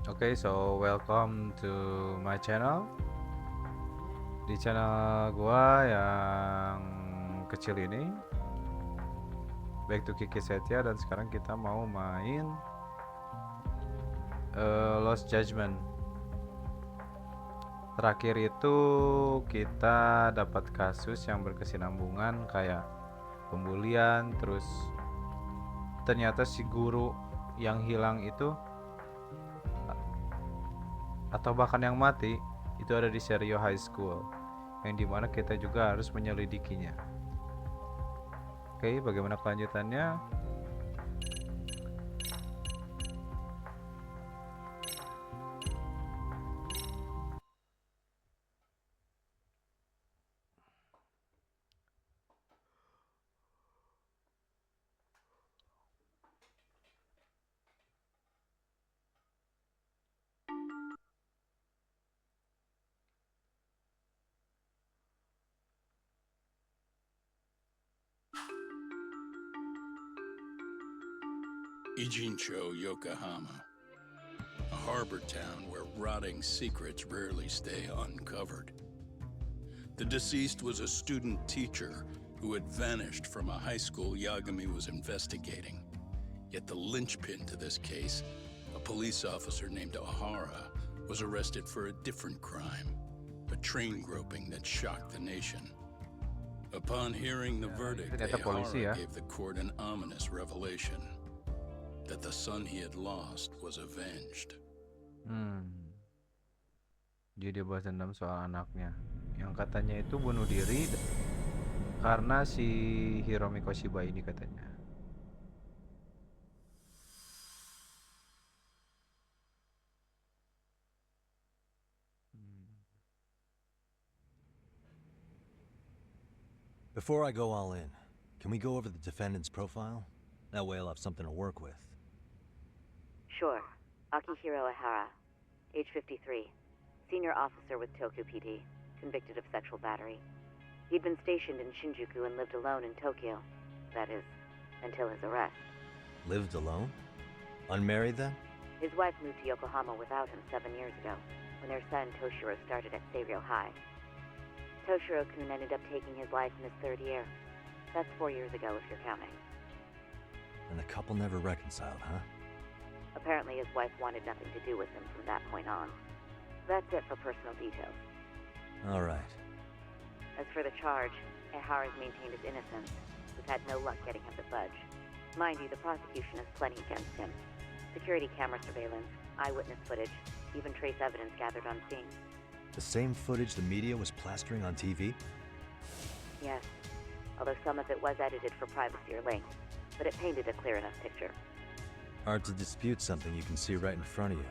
Okay, so welcome to my channel. Di channel gua yang kecil ini, back to Kiki Setia, dan sekarang kita mau main Lost Judgment. Terakhir itu kita dapat kasus yang berkesinambungan kayak pembulian, terus ternyata si guru yang hilang itu atau bahkan yang mati itu ada di Serio High School, yang dimana kita juga harus menyelidikinya. Oke, bagaimana kelanjutannya? Ijincho, Yokohama, a harbor town where rotting secrets rarely stay uncovered. The deceased was a student teacher who had vanished from a high school Yagami was investigating. Yet the linchpin to this case, a police officer named Ohara, was arrested for a different crime, a train groping that shocked the nation. Upon hearing the verdict, Ternyata polisi ya. Ohara gave the court an ominous revelation. That the son he had lost was avenged. Jadi dia balas dendam soal anaknya yang katanya itu bunuh diri karena si Hiromi Koshiba ini katanya. Before I go all in, can we go over the defendant's profile? That way I'll have something to work with. Sure. Akihiro Ihara, age 53, senior officer with Tokyo PD, convicted of sexual battery. He'd been stationed in Shinjuku and lived alone in Tokyo. That is, until his arrest. Lived alone? Unmarried then? His wife moved to Yokohama without him 7 years ago, when their son Toshiro started at Seiryō High. Toshiro-kun ended up taking his life in his third year. That's 4 years ago, if you're counting. And the couple never reconciled, huh? Apparently his wife wanted nothing to do with him from that point on. That's it for personal details. All right. As for the charge, Ihara's maintained his innocence. We've had no luck getting him to budge. Mind you, the prosecution has plenty against him. Security camera surveillance, eyewitness footage, even trace evidence gathered on scene. The same footage the media was plastering on TV? Yes, although some of it was edited for privacy or length, but it painted a clear enough picture. Hard to dispute something you can see right in front of you.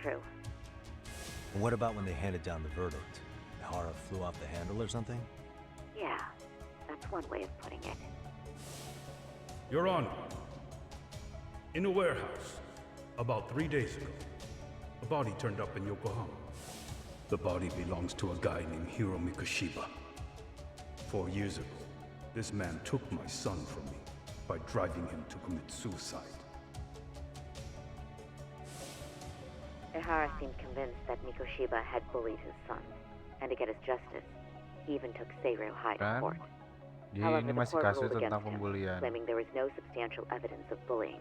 True. And what about when they handed down the verdict? Ihara flew off the handle or something? Yeah, that's one way of putting it. Your Honor, in a warehouse, about 3 days ago, a body turned up in Yokohama. The body belongs to a guy named Hiromi Koshiba. 4 years ago, this man took my son from me by driving him to commit suicide. Ihara seemed convinced that Mikoshiba had bullied his son, and to get his justice, he even took Seiryō High to Kan? court. Jadi However, ini the masih court kasus ruled tentang against him, pembulian. claiming there was no substantial evidence of bullying.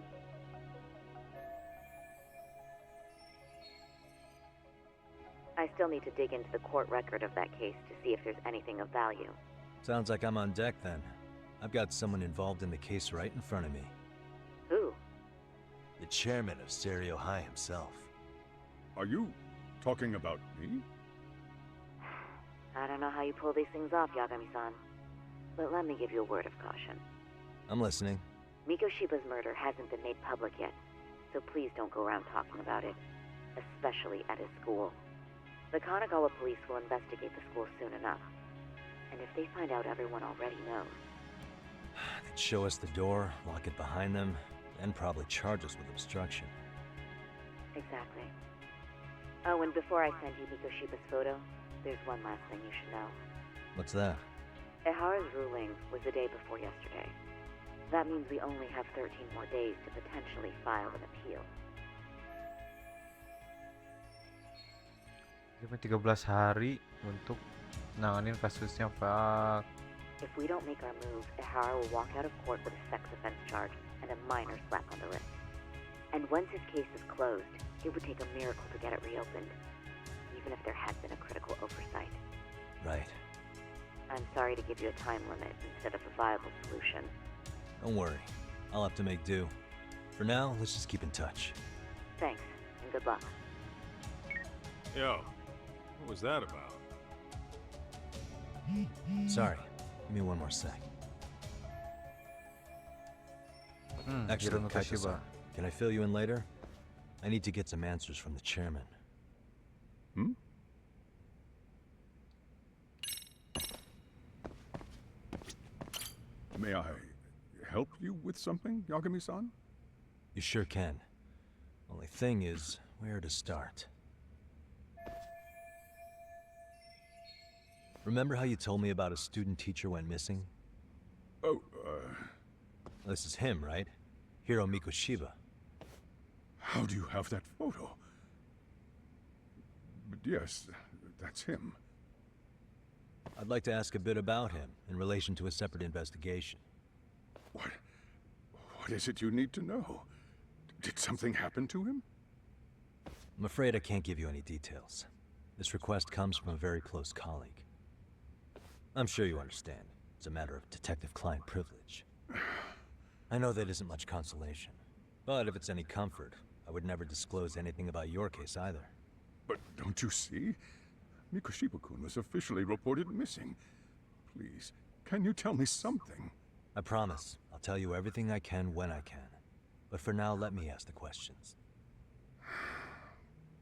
I still need to dig into the court record of that case to see if there's anything of value. Sounds like I'm on deck then. I've got someone involved in the case right in front of me. Who? The chairman of Seiryō High himself. Are you talking about me? I don't know how you pull these things off, Yagami-san. But let me give you a word of caution. I'm listening. Mikoshiba's murder hasn't been made public yet, so please don't go around talking about it, especially at his school. The Kanagawa police will investigate the school soon enough. And if they find out everyone already knows... They'd show us the door, lock it behind them, and probably charge us with obstruction. Exactly. Oh, and before I send you Mikoshiba's photo, there's one last thing you should know. What's that? Ihara's ruling was the day before yesterday. That means we only have 13 more days to potentially file an appeal. Cuma 13 hari untuk nanganin kasusnya, Pak. If we don't make our move, Ihara will walk out of court with a sex offense charge and a minor slap on the wrist. And once his case is closed, it would take a miracle to get it reopened, even if there had been a critical oversight. Right. I'm sorry to give you a time limit instead of a viable solution. Don't worry. I'll have to make do. For now, let's just keep in touch. Thanks, and good luck. Yo, what was that about? Sorry. Give me one more sec. Actually, Hirono Kaito-san, Toshiba. can I fill you in later? I need to get some answers from the chairman. Hmm? May I help you with something, Yagami-san? You sure can. Only thing is, where to start? Remember how you told me about a student teacher went missing? Oh, This is him, right? Hiro Mikoshiba. how do you have that photo? But yes, that's him. I'd like to ask a bit about him in relation to a separate investigation. What is it you need to know? Did something happen to him? I'm afraid I can't give you any details. This request comes from a very close colleague. I'm sure you understand. It's a matter of detective-client privilege. I know that isn't much consolation. But if it's any comfort, I would never disclose anything about your case either. But don't you see? Mikoshiba-kun was officially reported missing. Please, can you tell me something? I promise. I'll tell you everything I can when I can. But for now, let me ask the questions.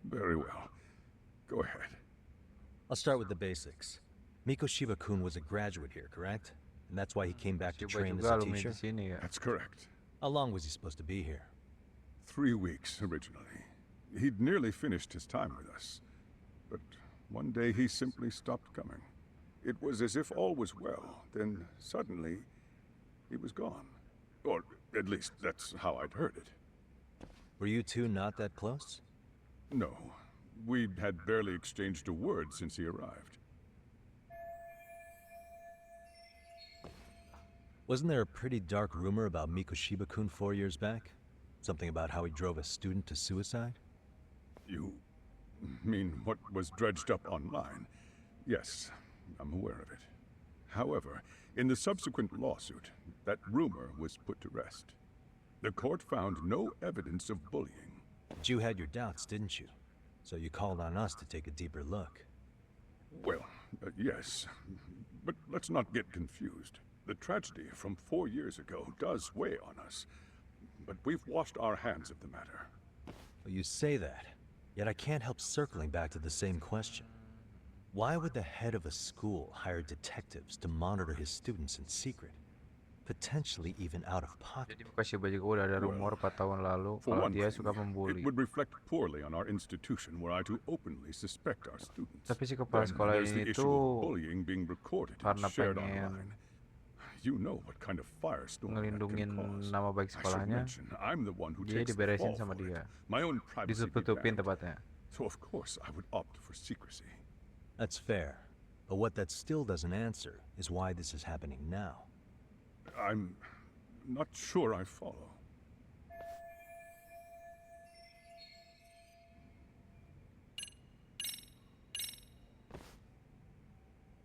Very well. Go ahead. I'll start with the basics. Mikoshiba-kun was a graduate here, correct? And that's why he came back to Toshiba train as juga a alumni teacher? di sini ya. That's correct. How long was he supposed to be here? 3 weeks originally. He'd nearly finished his time with us. But one day he simply stopped coming. It was as if all was well, then suddenly he was gone. Or at least that's how I'd heard it. Were you two not that close? No, we had barely exchanged a word since he arrived. Wasn't there a pretty dark rumor about Mikoshiba-kun 4 years back? Something about how he drove a student to suicide? You mean what was dredged up online? Yes, I'm aware of it. However, in the subsequent lawsuit, that rumor was put to rest. The court found no evidence of bullying. But you had your doubts, didn't you? So you called on us to take a deeper look. Well, yes, but let's not get confused. The tragedy from 4 years ago does weigh on us, but we've washed our hands of the matter. Well, you say that, yet I can't help circling back to the same question. Why would the head of a school hire detectives to monitor his students in secret? Potentially even out of pocket. Jadi Mikoshiba juga udah ada rumor 4 tahun lalu For kalau one dia thing, suka membuli. it would reflect poorly on our institution were I to openly suspect our students. Tapi si kepala Then sekolah there's the ini issue tuh of bullying being recorded and karena shared pengen online. You know what kind of firestorm that can ngelindungin cause. nama baik I should sekolahnya, mention, I'm the one who dia takes the diberesin fall sama for it. dia. My own privacy Ditutup-tutupin be damned. tempatnya. So of course I would opt for secrecy. That's fair. But what that still doesn't answer is why this is happening now. I'm not sure I follow.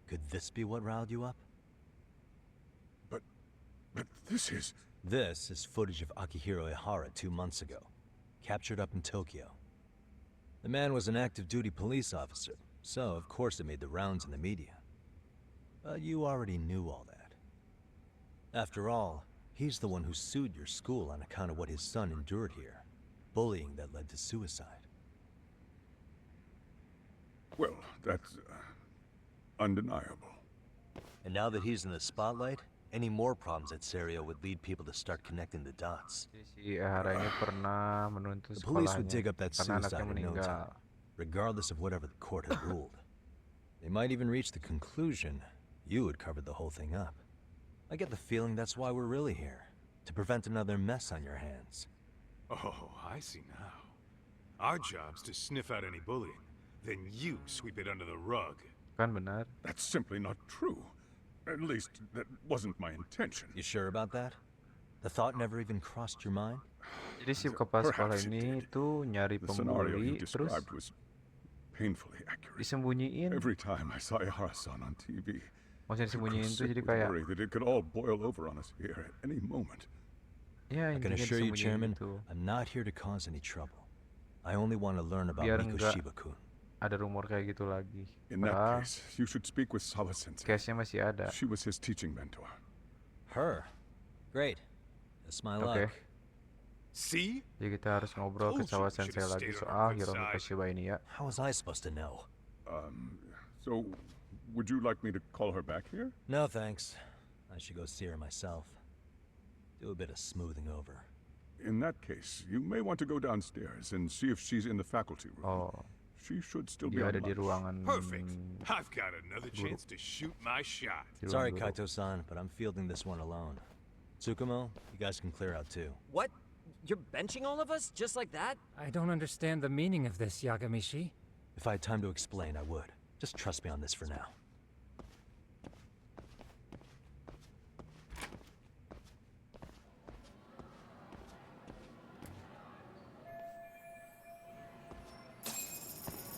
Could this be what riled you up? But this is... This is footage of Akihiro Ihara 2 months ago, captured up in Tokyo. The man was an active duty police officer, so of course it made the rounds in the media. But you already knew all that. After all, he's the one who sued your school on account of what his son endured here, bullying that led to suicide. Well, that's... undeniable. And now that he's in the spotlight, any more problems at Serio would lead people to start connecting the dots. Jadi si Ihara ini pernah menuntut The police would sekolahnya dig up that karena anaknya suicide in no meninggal. time, regardless of whatever the court had ruled. They might even reach the conclusion you had covered the whole thing up. I get the feeling that's why we're really here, to prevent another mess on your hands. Oh, I see now. Our job's to sniff out any bullying, then you sweep it under the rug. Kan benar. That's simply not true. At least, that wasn't my intention. You sure about that? The thought never even crossed your mind? Jadi si kepala sekolah Perhaps it ini did. tuh nyari The scenario you pembuli, terus described was painfully accurate. disembunyiin. Every time I saw Ihara-san on TV, Maksudnya I grew disembunyiin tuh sick jadi with kayak, worry that it could all boil over on us here at any moment. ya I can intinya assure you, disembunyiin Chairman, gitu. I'm not here to cause any trouble. I only want to learn about Biar Miko enggak Shiba-kun. ada rumor kayak gitu lagi. In that Padahal case, you should speak with Sawa-sensei. case-nya masih ada. She was his teaching mentor. Her? Great. That's my Oke. luck. See? Jadi kita harus ngobrol ke Told you Sawa we should've Sensei lagi stayed on soal our good Hiromi side. Kashiba ini ya. How was I supposed to know? So, would you like me to call her back here? No, thanks. I should go see her myself. Do a bit of smoothing over. In that case, you may want to go downstairs and see if she's in the faculty room. Oh, She should still be dia on ada di lunch. ruangan Perfect. I've got another chance to shoot my shot. di ruang Sorry, guru. Kaito-san, but I'm fielding this one alone. Tsukumo, you guys can clear out too. What? You're benching all of us just like that? I don't understand the meaning of this, Yagamishi. If I had time to explain, I would. Just trust me on this for now.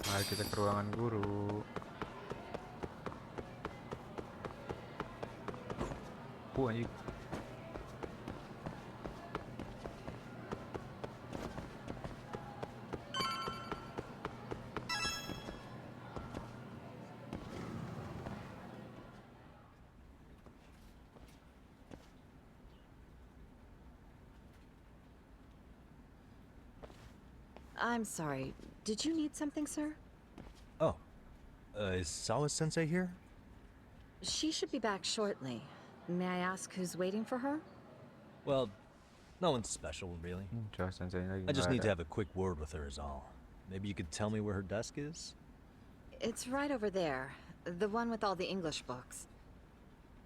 Mari kita ke ruangan guru. Anjing. I'm sorry. Did you need something, sir? Oh, is Sawa-sensei here? She should be back shortly. May I ask who's waiting for her? Well, no one's special, really. Sawa Sensei lagi I just nggak need to ada. have a quick word with her is all. Maybe you could tell me where her desk is? It's right over there. The one with all the English books.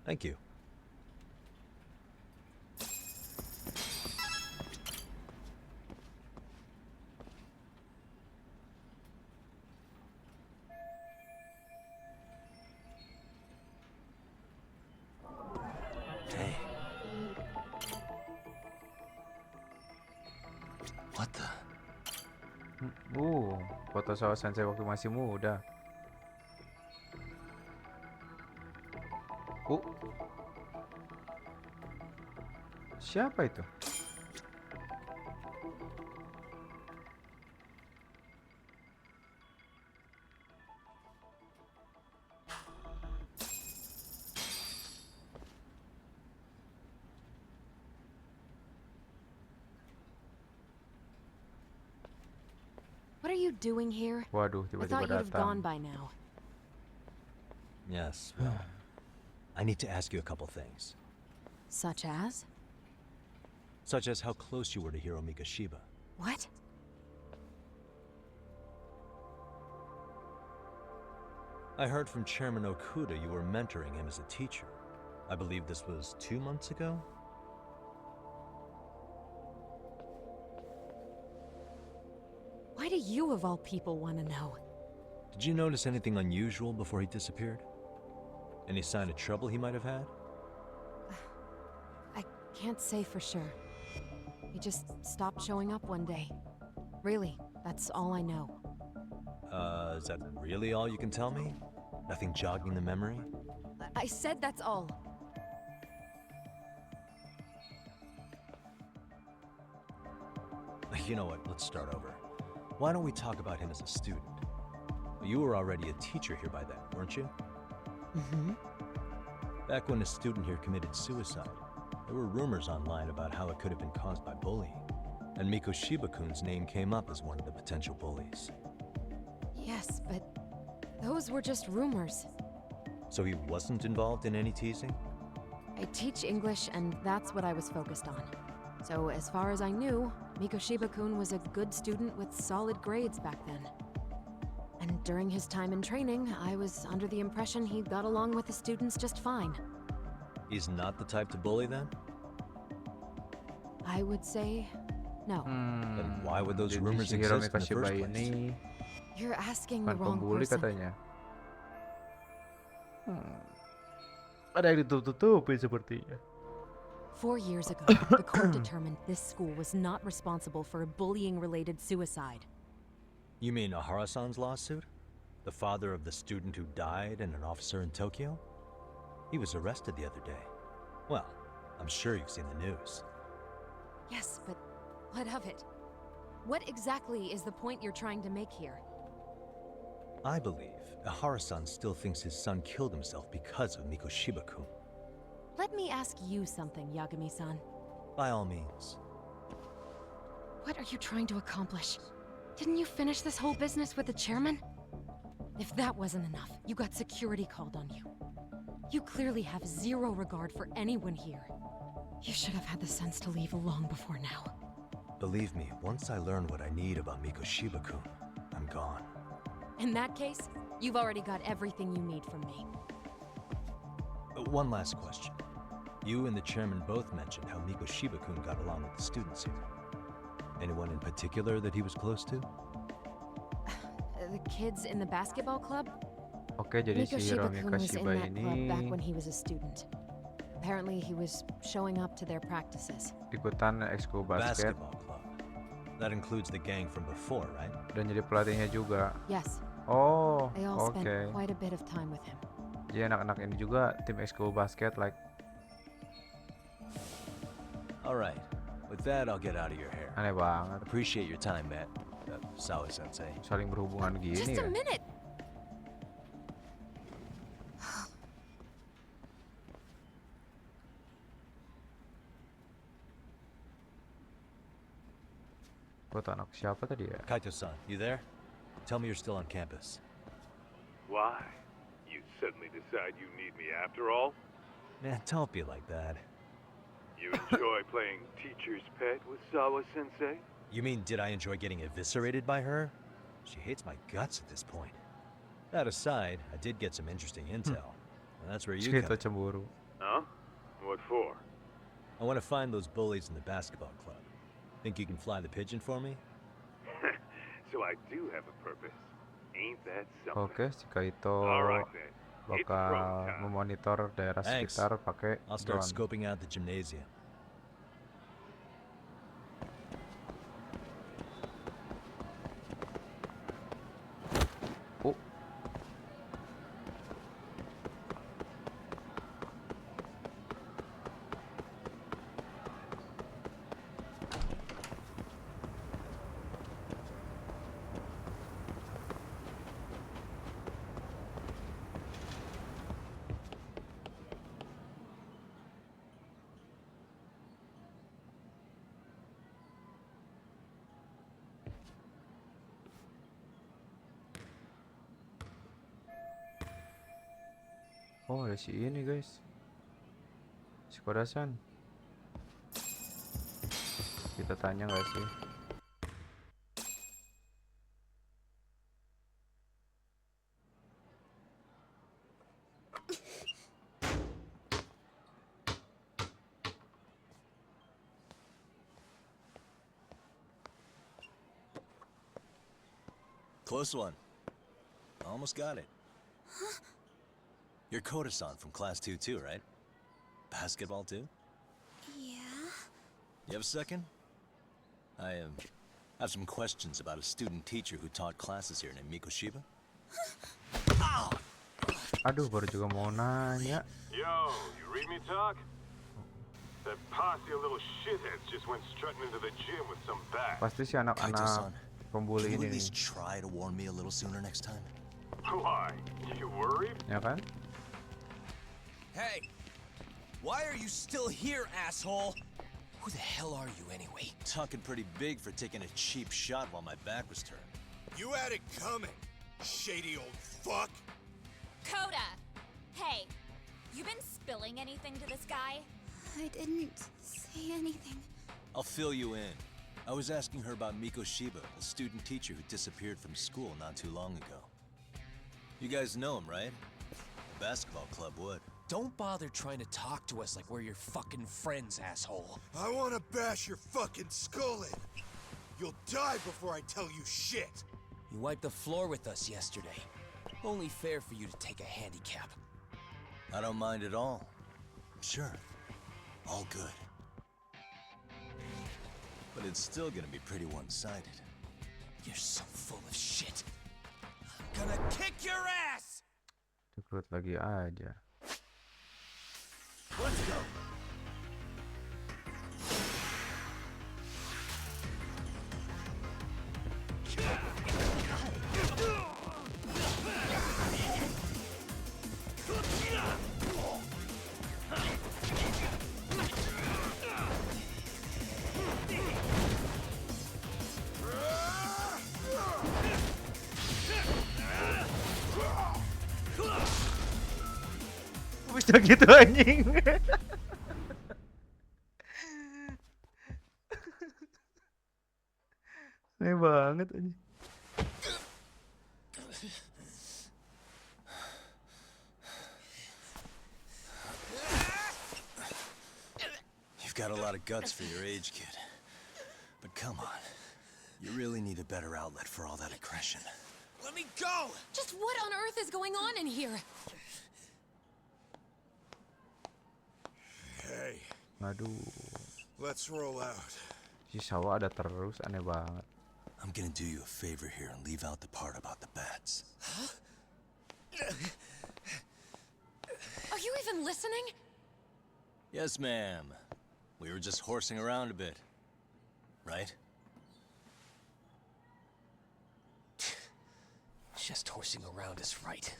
Thank you. Dang. What the? Foto Sawa Sensei waktu masih muda. Siapa itu? What are you doing here? Waduh, I tiba-tiba thought you'd have gone datang. by now. Yes, well, I need to ask you a couple things. Such as? Such as how close you were to Hiromi Kashiba. What? I heard from Chairman Okuda you were mentoring him as a teacher. I believe this was 2 months ago? Why do you, of all people, want to know? Did you notice anything unusual before he disappeared? Any sign of trouble he might have had? I can't say for sure. He just stopped showing up one day. Really, that's all I know. Is that really all you can tell me? Nothing jogging the memory? I said that's all. You know what, let's start over. Why don't we talk about him as a student? You were already a teacher here by then, weren't you? Mm-hmm. Back when a student here committed suicide, there were rumors online about how it could have been caused by bullying. And Miko Shiba-kun's name came up as one of the potential bullies. Yes, but those were just rumors. So he wasn't involved in any teasing? I teach English, and that's what I was focused on. So as far as I knew, Miko Shiba-kun was a good student with solid grades back then. And during his time in training, I was under the impression he got along with the students just fine. He's not the type to bully then? I would say no. Then why would those Jadi rumors si exist Hiromi in the Kashiba first place? ini You're asking the Bukan wrong pembuli person. katanya. Ada yang ditutup-tutupin sepertinya. 4 years ago, the court determined this school was not responsible for a bullying-related suicide. You mean Ahara-san's lawsuit? The father of the student who died and an officer in Tokyo? He was arrested the other day. Well, I'm sure you've seen the news. Yes, but what of it? What exactly is the point you're trying to make here? I believe Ahara-san still thinks his son killed himself because of Mikoshiba-kun. Let me ask you something, Yagami-san. By all means. What are you trying to accomplish? Didn't you finish this whole business with the chairman? If that wasn't enough, you got security called on you. You clearly have zero regard for anyone here. You should have had the sense to leave long before now. Believe me, once I learn what I need about Mikoshiba-kun, I'm gone. In that case, you've already got everything you need from me. One last question. You and the chairman both mentioned how Mikoshiba-kun got along with the students here. Anyone in particular that he was close to? The kids in the basketball club? Oke, jadi si Mikoshiba-kun was in Mikoshiba that club back ini when he was a student. Apparently, he was showing up to their practices. ikutan ekskul basket Basketball club. That includes the gang from before, right? dan jadi pelatihnya juga. Yes, Oh, they all oke. spent quite a bit of time with him. Jadi anak-anak ini juga tim ekskul basket, like Alright. With that, I'll get out of your hair. aneh banget. Appreciate your time, Matt. Sawa-sensei. Saling berhubungan gini Just ya. a minute! Foto anak siapa tadi ya? Kaito-san, you there? Tell me you're still on campus. Why? You suddenly decide you need me after all? Man, don't be like that. You enjoy playing teacher's pet with Sawa-sensei? You mean, did I enjoy getting eviscerated by her? She hates my guts at this point. That aside, I did get some interesting intel. And that's where you Cerita come in. cemburu. Huh? What for? I want to find those bullies in the basketball club. Think you can fly the pigeon for me? So I do have a purpose. Ain't that something? Oke, si Kaito Alright then. It's bakal throwing time. memonitor daerah Thanks. sekitar pakai I'll start drone. scoping out the gymnasium. Oh, oh ada si ini guys. Si Kodasan. Kita tanya nggak sih? Close one. Almost got it. You're Koda-san from class 2 too, right? Basketball too? Yeah? You have a second? I have some questions about a student teacher who taught classes here named Mikoshiba. Aduh, baru juga mau nanya. Yo, you read me talk? That posse of little shitheads just went strutting into the gym with some bat. Pasti si anak-anak Kaito-san, pembuli can you ini at nih, least try to warn me a little sooner next time? Why? You worried? ya kan? Hey! Why are you still here, asshole? Who the hell are you anyway? Talking pretty big for taking a cheap shot while my back was turned. You had it coming, shady old fuck. Coda! Hey, you been spilling anything to this guy? I didn't say anything. I'll fill you in. I was asking her about Mikoshiba, a student teacher who disappeared from school not too long ago. You guys know him, right? The basketball club would. Don't bother trying to talk to us like we're your fucking friends, asshole. I want to bash your fucking skull in. You'll die before I tell you shit. You wiped the floor with us yesterday. Only fair for you to take a handicap. I don't mind at all. Sure. All good. But it's still gonna be pretty one-sided. You're so full of shit. I'm gonna kick your ass! Cekrut lagi aja. Let's go. Bisa gitu anjing. Aneh banget anjing. You've got a lot of guts for your age, kid. But come on. You really need a better outlet for all that aggression. Let me go! Just what on earth is going on in here? Hey, Aduh. let's roll out. Si Sawa ada terus, aneh banget. I'm gonna do you a favor here and leave out the part about the bats. Are you even listening? Yes, ma'am. We were just horsing around a bit. Right? Just horsing around is right.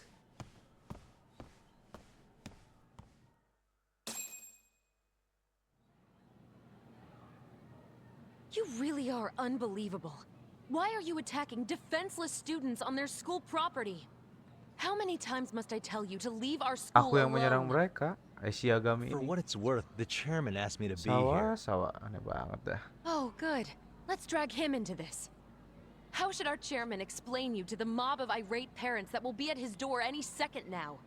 You really are unbelievable. Why are you attacking defenseless students on their school property? How many times must I tell you to leave our school Aku yang menyerang alone? mereka. Shiagami For ini. what it's worth, the chairman asked me to be Sawa, here. Sawa, aneh banget dah. Oh, good. Let's drag him into this. How should our chairman explain you to the mob of irate parents that will be at his door any second now?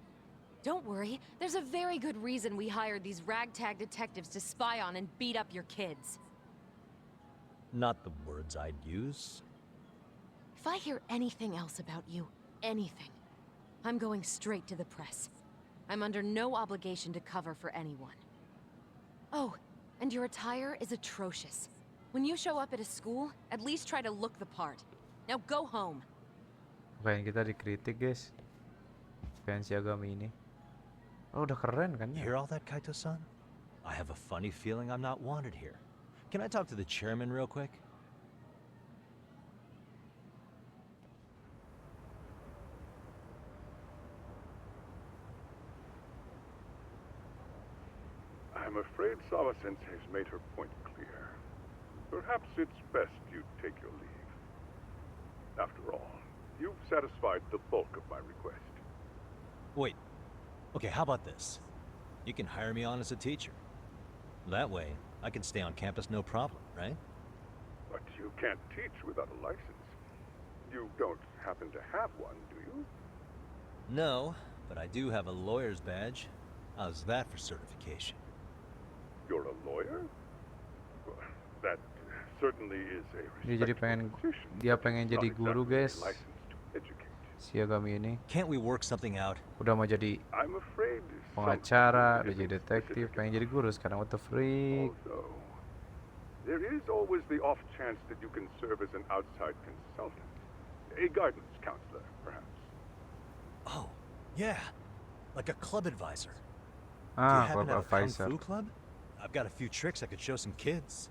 Don't worry, there's a very good reason we hired these ragtag detectives to spy on and beat up your kids. Not the words I'd use. If I hear anything else about you, anything, I'm going straight to the press. I'm under no obligation to cover for anyone. Oh, and your attire is atrocious. When you show up at a school, at least try to look the part. Now go home. Kayak kita dikritik, guys. Fans Shiagami ini. Oh, udah keren kan You ya? hear all that, Kaito-san? I have a funny feeling I'm not wanted here. Can I talk to the chairman real quick? I'm afraid Sawa-sensei's made her point clear. Perhaps it's best you take your leave. After all, you've satisfied the bulk of my request. Wait. Okay, how about this? You can hire me on as a teacher. That way, I can stay on campus no problem, right? But you can't teach without a license. You don't happen to have one, do you? No, but I do have a lawyer's badge. How's that for certification? You're a lawyer? Well, that certainly is a Dia jadi pengen jadi guru, guys. Shiagami ini Can't we work something out? udah mau jadi I'm afraid pengacara, udah jadi detektif, pengen jadi guru sekarang. What the freak? although there is always the off chance that you can serve as an outside consultant. A guidance counselor, perhaps. Oh, yeah. Like a club advisor. Do you Ah, happen club to have a kung advisor. fu club? I've got a few tricks I could show some kids.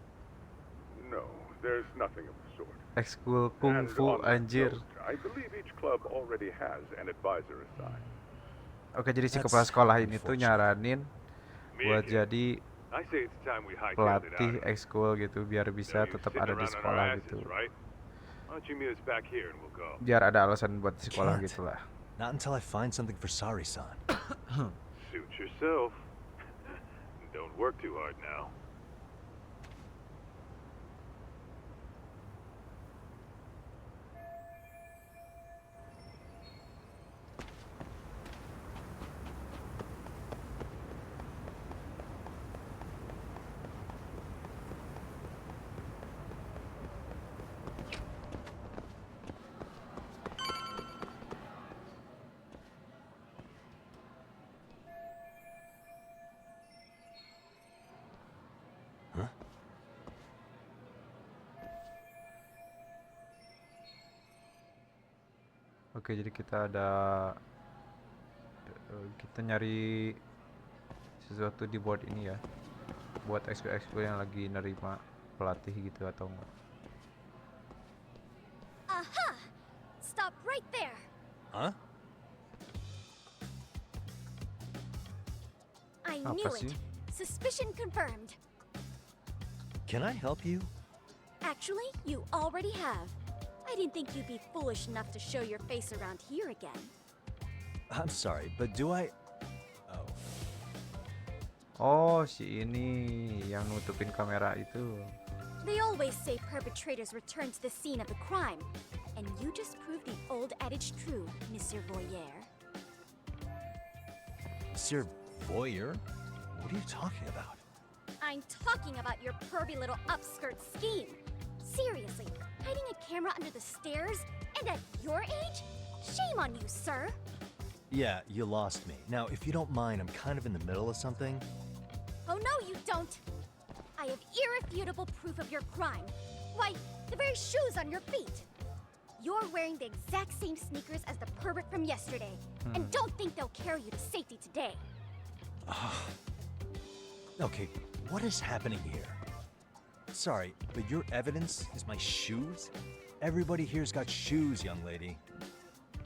No, there's nothing of the sort. Ekskul kung And fu, on that anjir. note, I believe each club already has an advisor assigned. Oke, jadi si That's kepala sekolah ini tuh unfortunate. nyaranin buat jadi I say it's time we hightailed it pelatih out. ekskul gitu biar bisa You're tetap sitting ada di around on our sekolah asses, gitu. right? Why don't you meet us back here and we'll go? Biar ada alasan buat di sekolah Can't. gitu lah. Not until I find something for Sari-san. Suit yourself. Don't work too hard now. Oke, jadi kita nyari sesuatu di board ini ya, buat ekskul yang lagi nerima pelatih gitu atau enggak. Aha! Stop right there. Huh? I Apa knew sih? it. Suspicion confirmed. Can I help you? Actually, you already have. I didn't think you'd be foolish enough to show your face around here again. I'm sorry, but do I... Oh. Oh, si ini yang nutupin kamera itu. They always say perpetrators return to the scene of the crime. And you just proved the old adage true, Monsieur Voyeur. Monsieur Voyeur? What are you talking about? I'm talking about your pervy little upskirt scheme. Seriously, hiding a camera under the stairs? And at your age? Shame on you, sir. Yeah, you lost me. Now, if you don't mind, I'm kind of in the middle of something. Oh no, you don't. I have irrefutable proof of your crime. Why, the very shoes on your feet. You're wearing the exact same sneakers as the pervert from yesterday. And don't think they'll carry you to safety today. Okay, what is happening here? Sorry, but your evidence is my shoes? Everybody here's got shoes, young lady.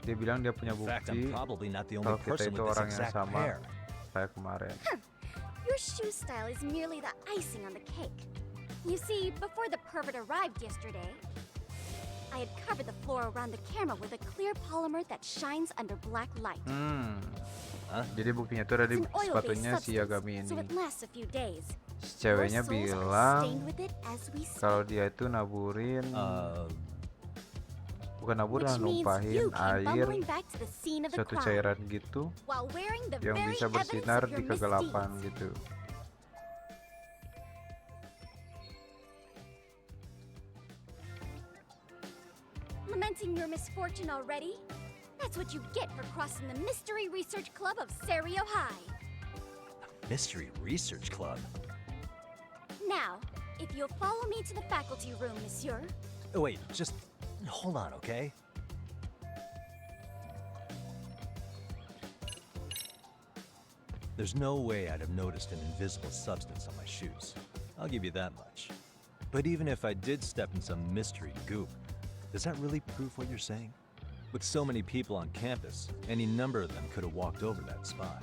Dia bilang dia punya In fact, I'm bukti probably not the only kalau kita person itu with this orang yang exact sama pair. kayak kemarin. Your shoe style is merely the icing on the cake. You see, before the pervert arrived yesterday, I had covered the floor around the camera with a clear polymer that shines under black light. Jadi buktinya itu ada di It's an oil-based sepatunya si substance, Yagami so ini. it lasts a few days. Si ceweknya Your soles are bilang stained with it as we speak. kalau dia itu naburin, bukan naburin, Which means numpahin you came air, bumbling back to the scene of the suatu crime cairan gitu while wearing the yang very bisa evidence bersinar of your di kegelapan misdeeds. gitu. Lamenting your misfortune already? That's what you get for crossing the Mystery Research Club of Serio High. Mystery Research Club? Now, if you'll follow me to the faculty room, monsieur. Oh, wait, just hold on, okay? There's no way I'd have noticed an invisible substance on my shoes. I'll give you that much. But even if I did step in some mystery goop, does that really prove what you're saying? With so many people on campus, any number of them could have walked over that spot.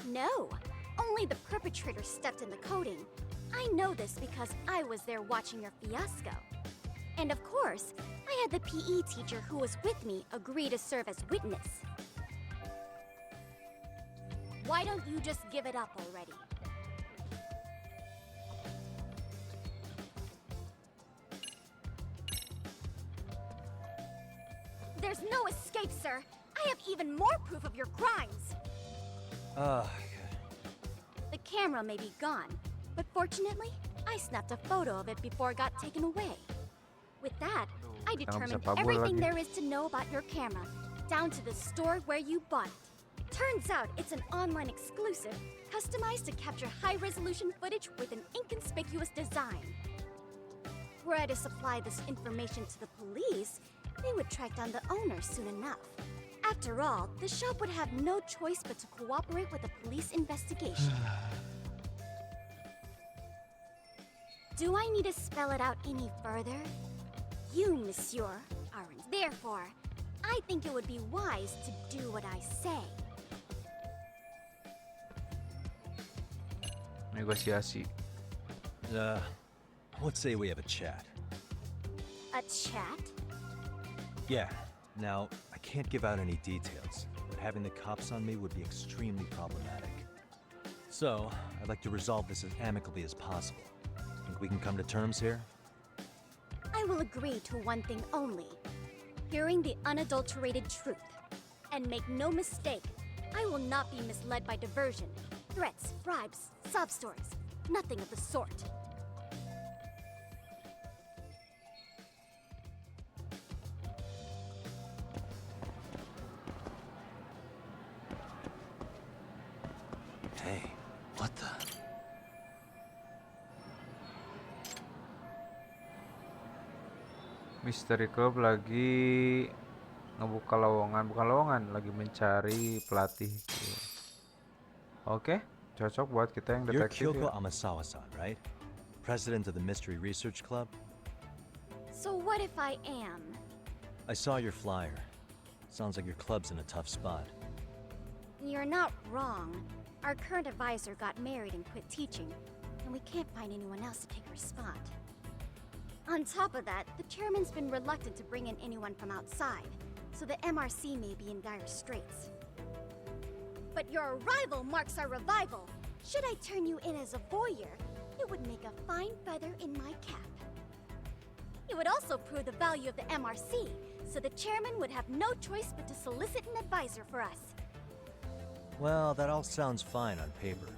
No, only the perpetrator stepped in the coating. I know this because I was there watching your fiasco. And of course, I had the PE teacher who was with me agree to serve as witness. Why don't you just give it up already? There's no escape, sir. I have even more proof of your crimes. The camera may be gone, but fortunately, I snapped a photo of it before it got taken away. With that, I determined everything there is to know about your camera, down to the store where you bought it. Turns out it's an online exclusive, customized to capture high-resolution footage with an inconspicuous design. Were I to supply this information to the police, they would track down the owner soon enough. After all, the shop would have no choice but to cooperate with the police investigation. Do I need to spell it out any further? You, monsieur, aren't. Therefore, I think it would be wise to do what I say. Negosiasi. Let's say we have a chat. A chat? Yeah. Now, I can't give out any details, but having the cops on me would be extremely problematic. So, I'd like to resolve this as amicably as possible. Think we can come to terms here? I will agree to one thing only. Hearing the unadulterated truth. And make no mistake, I will not be misled by diversion, threats, bribes, sob stories. Nothing of the sort. Hey, what the? Mystery Club lagi ngebuka lowongan, bukan lowongan, lagi mencari pelatih. Oke, cocok buat kita yang You're detektif Kyoko ya. Amasawa-san, right? President of the Mystery Research Club? So what if I am? I saw your flyer. Sounds like your club's in a tough spot. You're not wrong. Our current advisor got married and quit teaching, and we can't find anyone else to take her spot. On top of that, the chairman's been reluctant to bring in anyone from outside, so the MRC may be in dire straits. But your arrival marks our revival. Should I turn you in as a voyeur, it would make a fine feather in my cap. It would also prove the value of the MRC, so the chairman would have no choice but to solicit an advisor for us. Well, that all sounds fine on paper,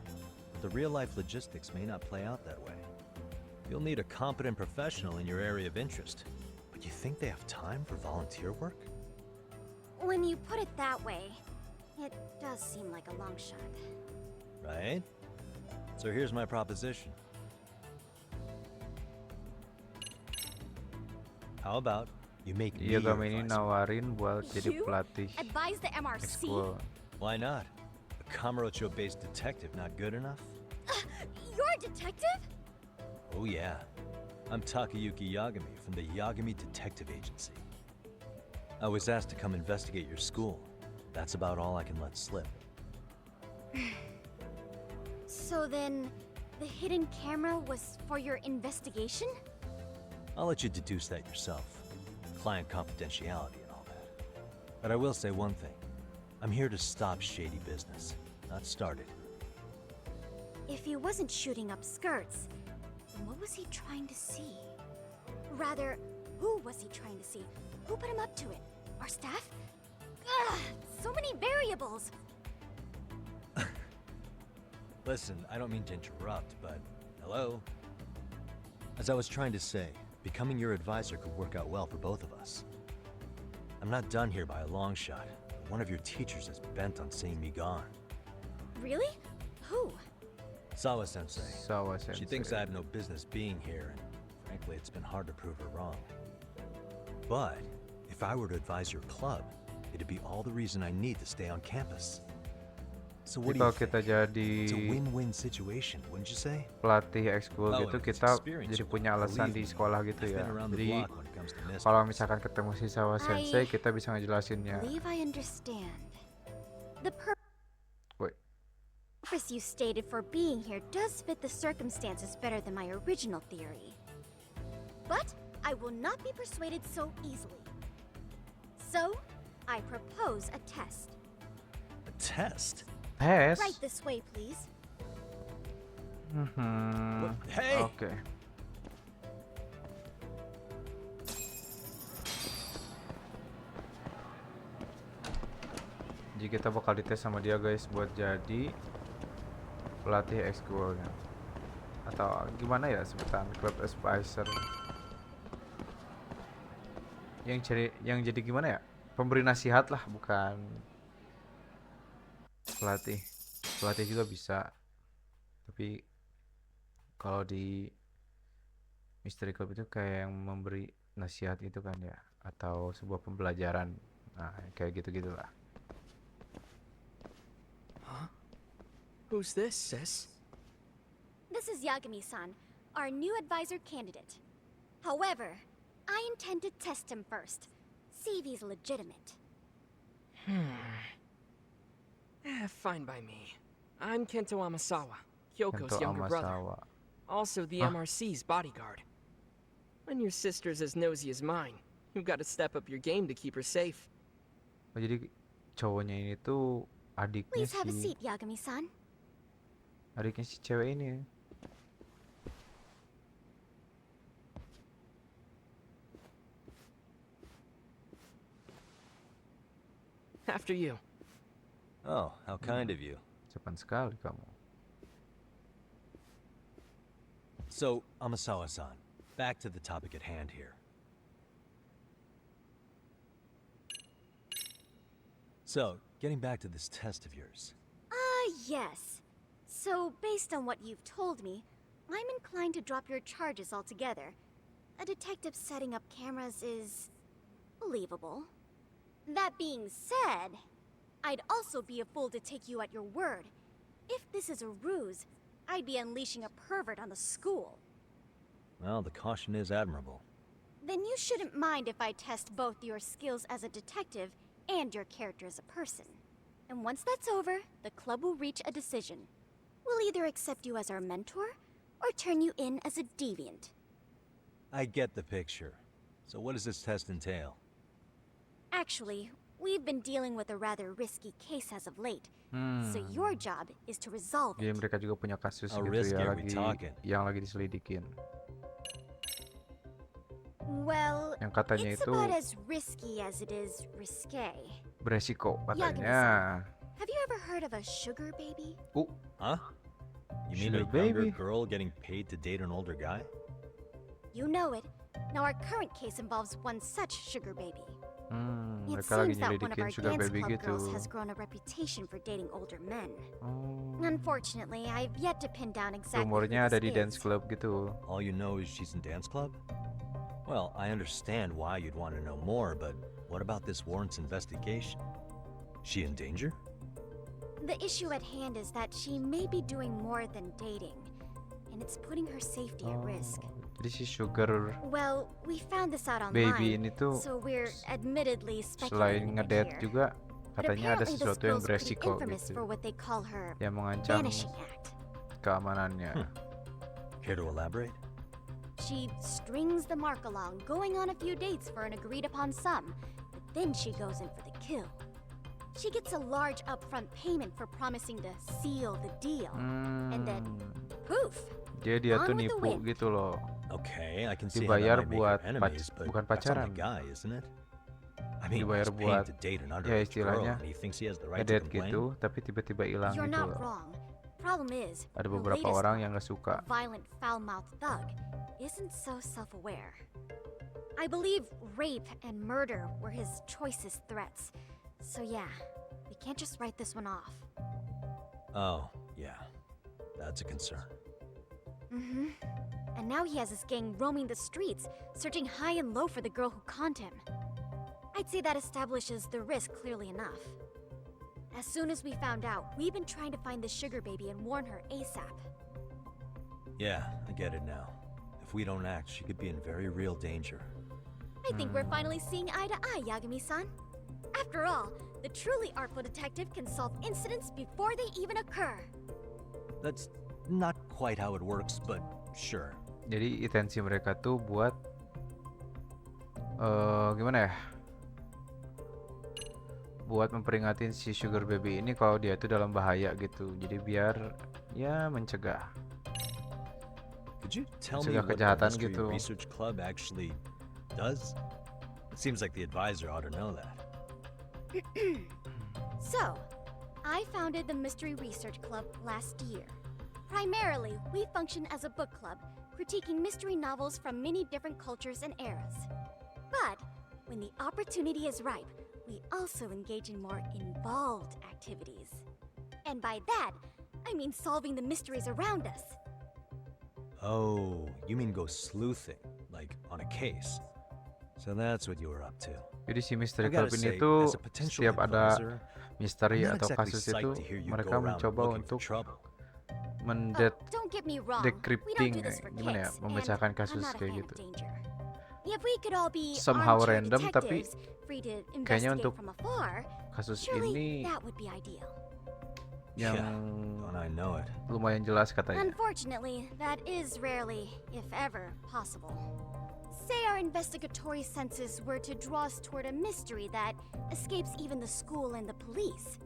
but the real-life logistics may not play out that way. You'll need a competent professional in your area of interest, but you think they have time for volunteer work? When you put it that way, it does seem like a long shot. Right? So here's my proposition. How about you make me Iya, your kami ini advisor? nawarin buat jadi You pelatih advise the MRC? ekskul. Why not? A Kamurocho-based detective not good enough? You're a detective? Oh yeah. I'm Takayuki Yagami from the Yagami Detective Agency. I was asked to come investigate your school. That's about all I can let slip. So then, the hidden camera was for your investigation? I'll let you deduce that yourself. Client confidentiality and all that. But I will say one thing. I'm here to stop shady business, not start it. If he wasn't shooting up skirts, then what was he trying to see? Rather, who was he trying to see? Who put him up to it? Our staff? Ugh, so many variables! Listen, I don't mean to interrupt, but hello? As I was trying to say, becoming your advisor could work out well for both of us. I'm not done here by a long shot. One of your teachers is bent on seeing me gone. Really? Who? Sawa-sensei. Sawa-sensei. She thinks I have no business being here, and frankly, it's been hard to prove her wrong. But if I were to advise your club, it'd be all the reason I need to stay on campus. So what do you Kalau kita think? jadi It's a win-win situation, wouldn't you say? pelatih ekskul Oh, gitu, and it's kita experience jadi you punya won't alasan di believe me. sekolah gitu I've ya. been around the Jadi block when it comes to kalau mysteries. misalkan ketemu si Sawa Sensei, kita bisa ngejelasinnya. Believe I understand. The Wait. purpose you stated for being here does fit the circumstances better than my original theory. But I will not be persuaded so easily. So, I propose a test. A test? Tes? Right this way, please. Hey! Oke. Jadi kita bakal dites sama dia guys buat jadi pelatih ekskulnya. Atau gimana ya sebutan club advisor. Yang jadi gimana ya? Pemberi nasihat lah, bukan pelatih. Pelatih juga bisa. Tapi kalau di Mystery Club itu kayak yang memberi nasihat itu kan ya, atau sebuah pembelajaran. Nah, kayak gitu-gitulah. Huh? Who's this, sis? This is Yagami-san, our new advisor candidate. However, I intend to test him first. See if he's legitimate. Fine by me. I'm Kento Amasawa, Kyoko's Kento younger brother. Amasawa. Also the MRC's bodyguard. When your sister's as nosy as mine, you've got to step up your game to keep her safe. Oh, jadi cowoknya ini tuh adiknya Please have a si seat, Yagami-san. adiknya si cewek ini. After you. Oh, how kind of you. Cepat sekali kamu. So, Amasawa-san, back to the topic at hand here. So, getting back to this test of yours. Yes. So, based on what you've told me, I'm inclined to drop your charges altogether. A detective setting up cameras is believable. That being said, I'd also be a fool to take you at your word. If this is a ruse, I'd be unleashing a pervert on the school. Well, the caution is admirable. Then you shouldn't mind if I test both your skills as a detective and your character as a person. And once that's over, the club will reach a decision. We'll either accept you as our mentor, or turn you in as a deviant. I get the picture. So what does this test entail? Actually, we've been dealing with a rather risky case as of late. So your job is to resolve Jadi it. mereka juga punya kasus How gitu risky ya are we talking? yang lagi diselidikin. Well, Yang katanya it's itu about as risky as it is risque. beresiko katanya. Yagami-san, have you ever heard of a sugar baby? Huh? You mean Sugar a younger baby? girl getting paid to date an older guy? You know it. Now our current case involves one such sugar baby. It Mereka lagi seems that one of nyelidikin our sugar dance baby club gitu. girls has grown a reputation for dating older men. Oh, Unfortunately, I've yet to pin down exactly who rumornya this ada di is. dance club gitu. All you know is she's in dance club? Well, I understand why you'd want to know more, but what about this warrants investigation? She in danger? The issue at hand is that she may be doing more than dating, and it's putting her safety at risk. Jadi si sugar Well, we found this out baby online, ini tuh so we're admittedly selain speculating a bit ngedate here. juga But katanya ada apparently this sesuatu yang girl's pretty beresiko infamous gitu for what they call her yang mengancam vanishing act. keamanannya. Care to elaborate? She strings the mark along, going on a few dates for an agreed-upon sum, but then she goes in for the kill. She gets a large upfront payment for promising to seal the deal, and then poof! Dia tuh on with the nipu wind. gitu loh. Okay, I can see how that Dibayar might make buat her enemies, but bukan that's on pacaran. the guy, isn't it? I mean, Dibayar he's buat paying to date an ya underage girl, istilahnya and he thinks he has the right to ngedate complain. gitu, tapi tiba-tiba hilang You're gitu not loh. wrong. Problem is, Ada her beberapa latest orang one, yang gak suka. a violent, foul-mouthed thug, isn't so self-aware. I believe rape and murder were his choicest threats. So yeah, we can't just write this one off. Oh, yeah. That's a concern. And now he has his gang roaming the streets, searching high and low for the girl who conned him. I'd say that establishes the risk clearly enough. As soon as we found out, we've been trying to find the sugar baby and warn her ASAP. Yeah, I get it now. If we don't act, she could be in very real danger. I think we're finally seeing eye to eye, Yagami-san. After all, the truly artful detective can solve incidents before they even occur. That's not quite how it works, but sure. Jadi intensi mereka tuh buat gimana ya? Buat memperingatin si sugar baby ini kalau dia tuh dalam bahaya gitu. Jadi biar ya mencegah. Could you tell me Mencegah what the kejahatan Mystery gitu. Research Club actually does? It seems like the advisor ought to know that. So, I founded the Mystery Research Club last year. Primarily, we function as a book club, critiquing mystery novels from many different cultures and eras. But, when the opportunity is ripe, we also engage in more involved activities. And by that, I mean solving the mysteries around us. Oh, you mean go sleuthing, like on a case. So that's what you were up to. Jadi si Mystery I gotta Club ini say, tuh as a potential setiap ada advisor, misteri I'm not atau exactly kasus psyched itu to hear you mereka go around mencoba looking for untuk trouble. Don't get me wrong, we don't decrypting, do this for gimana ya, kicks, memecahkan and I'm kasus not a kayak fan gitu. of danger. If we could all be Somehow armchair random, tapi detectives, free to kayaknya investigate untuk from afar, kasus surely ini that would be ideal. yang And I know it. lumayan jelas katanya. Unfortunately, that is rarely, if ever, possible. Say our investigatory senses were to draw us toward a mystery that escapes even the school and the police.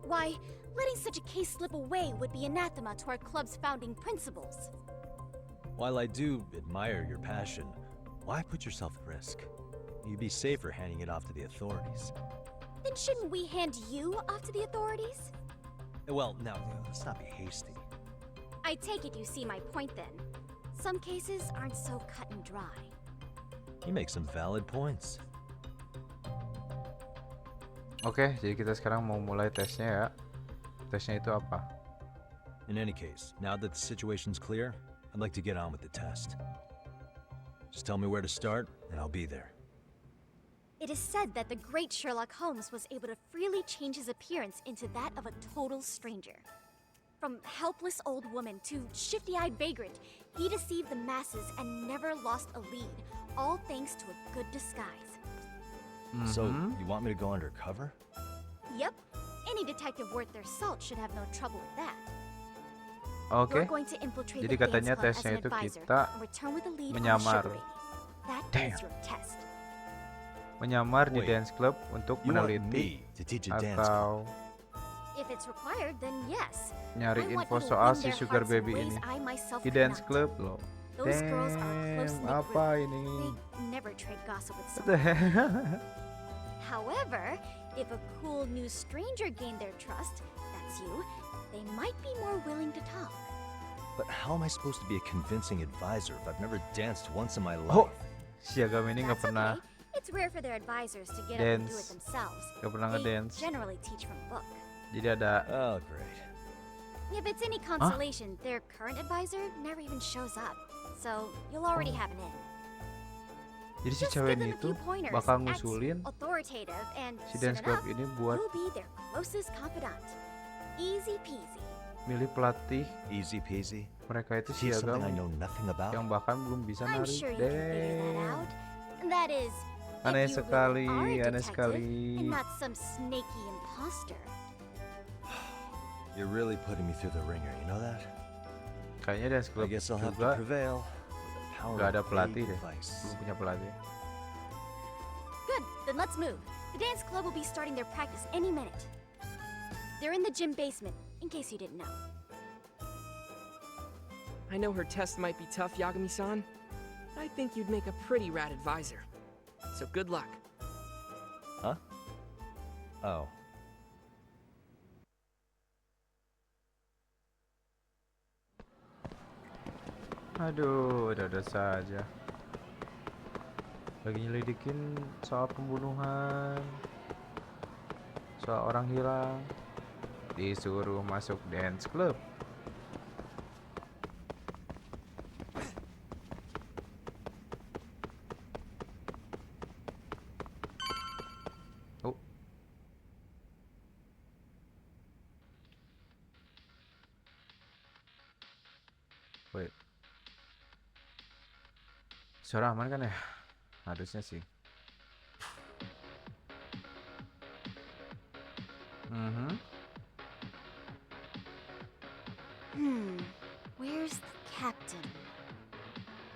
Why, letting such a case slip away would be anathema to our club's founding principles. While I do admire your passion, why put yourself at risk? You'd be safer handing it off to the authorities. Then shouldn't we hand you off to the authorities? Well, now, let's not be hasty. I take it you see my point then. Some cases aren't so cut and dry. You make some valid points. Oke, jadi kita sekarang mau mulai tesnya ya. Tesnya itu apa? In any case, now that the situation's clear, I'd like to get on with the test. Just tell me where to start, and I'll be there. It is said that the great Sherlock Holmes was able to freely change his appearance into that of a total stranger. From helpless old woman to shifty-eyed vagrant, he deceived the masses and never lost a lead, all thanks to a good disguise. So, you want me to go undercover? Yep. Any detective worth their salt should have no trouble with that. Oke. You're going to infiltrate Jadi the dance katanya club as tesnya an itu advisor kita and return with a lead on the menyamar. sugar baby. That is your test. Menyamar di Wait, dance club untuk You want meneliti me to teach a dance club? atau If it's required, then yes. nyari I want info you to soal win si their sugar hearts in baby ways ini I myself di could dance not. club loh. Those girls are a Damn, close-knit apa group. ini? They never trade gossip with What the someone. hell? However, if a cool new stranger gained their trust, that's you, they might be more willing to talk. But how am I supposed to be a convincing advisor if I've never danced once in my Oh, life? si Agam ini nggak That's pernah okay. It's rare for their advisors to get up and do it dance, themselves. nggak pernah They ngedance. generally teach from book. Jadi ada Oh, great. If it's any consolation, their current advisor never even shows up. So you'll already have an in. jadi si Just cewek give them ini a few tuh pointers, bakal act ngusulin authoritative, and si soon dance club enough, ini buat you'll be their closest confidant. Easy peasy. milih pelatih. Easy peasy. Mereka itu si Teach Agam something I know nothing about? yang bahkan belum bisa I'm nari. sure you can figure that Damn. out. That is, Aneh if you sekali, really are a aneh detective sekali. and not some snaky imposter. You're really putting me through the ringer, you know that? Kayaknya dance I club guess I'll have to juga prevail. With the power nggak of ada pelatih vague deh. advice. Belum punya pelatih. Good, then let's move. The dance club will be starting their practice any minute. They're in the gym basement, in case you didn't know. I know her test might be tough, Yagami-san. I think you'd make a pretty rad advisor. So good luck. Huh? Oh. Aduh, udah saja. Lagi nyelidikin soal pembunuhan, soal orang hilang, disuruh masuk dance club. Oh. Wait. Suara aman kan ya? Harusnya sih. Where's the captain?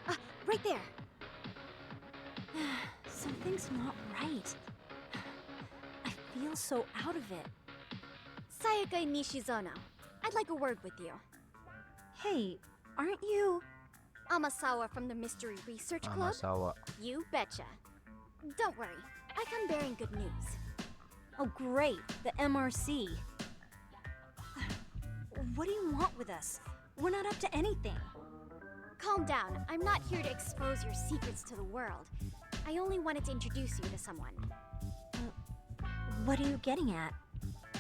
Ah, right there. Something's not right. I feel so out of it. Sayaka Nishizono, I'd like a word with you. Hey, aren't you... Amasawa from the Mystery Research Club? Amasawa. You betcha. Don't worry, I come bearing good news. Oh, great. The MRC. What do you want with us? We're not up to anything. Calm down. I'm not here to expose your secrets to the world. I only wanted to introduce you to someone. What are you getting at?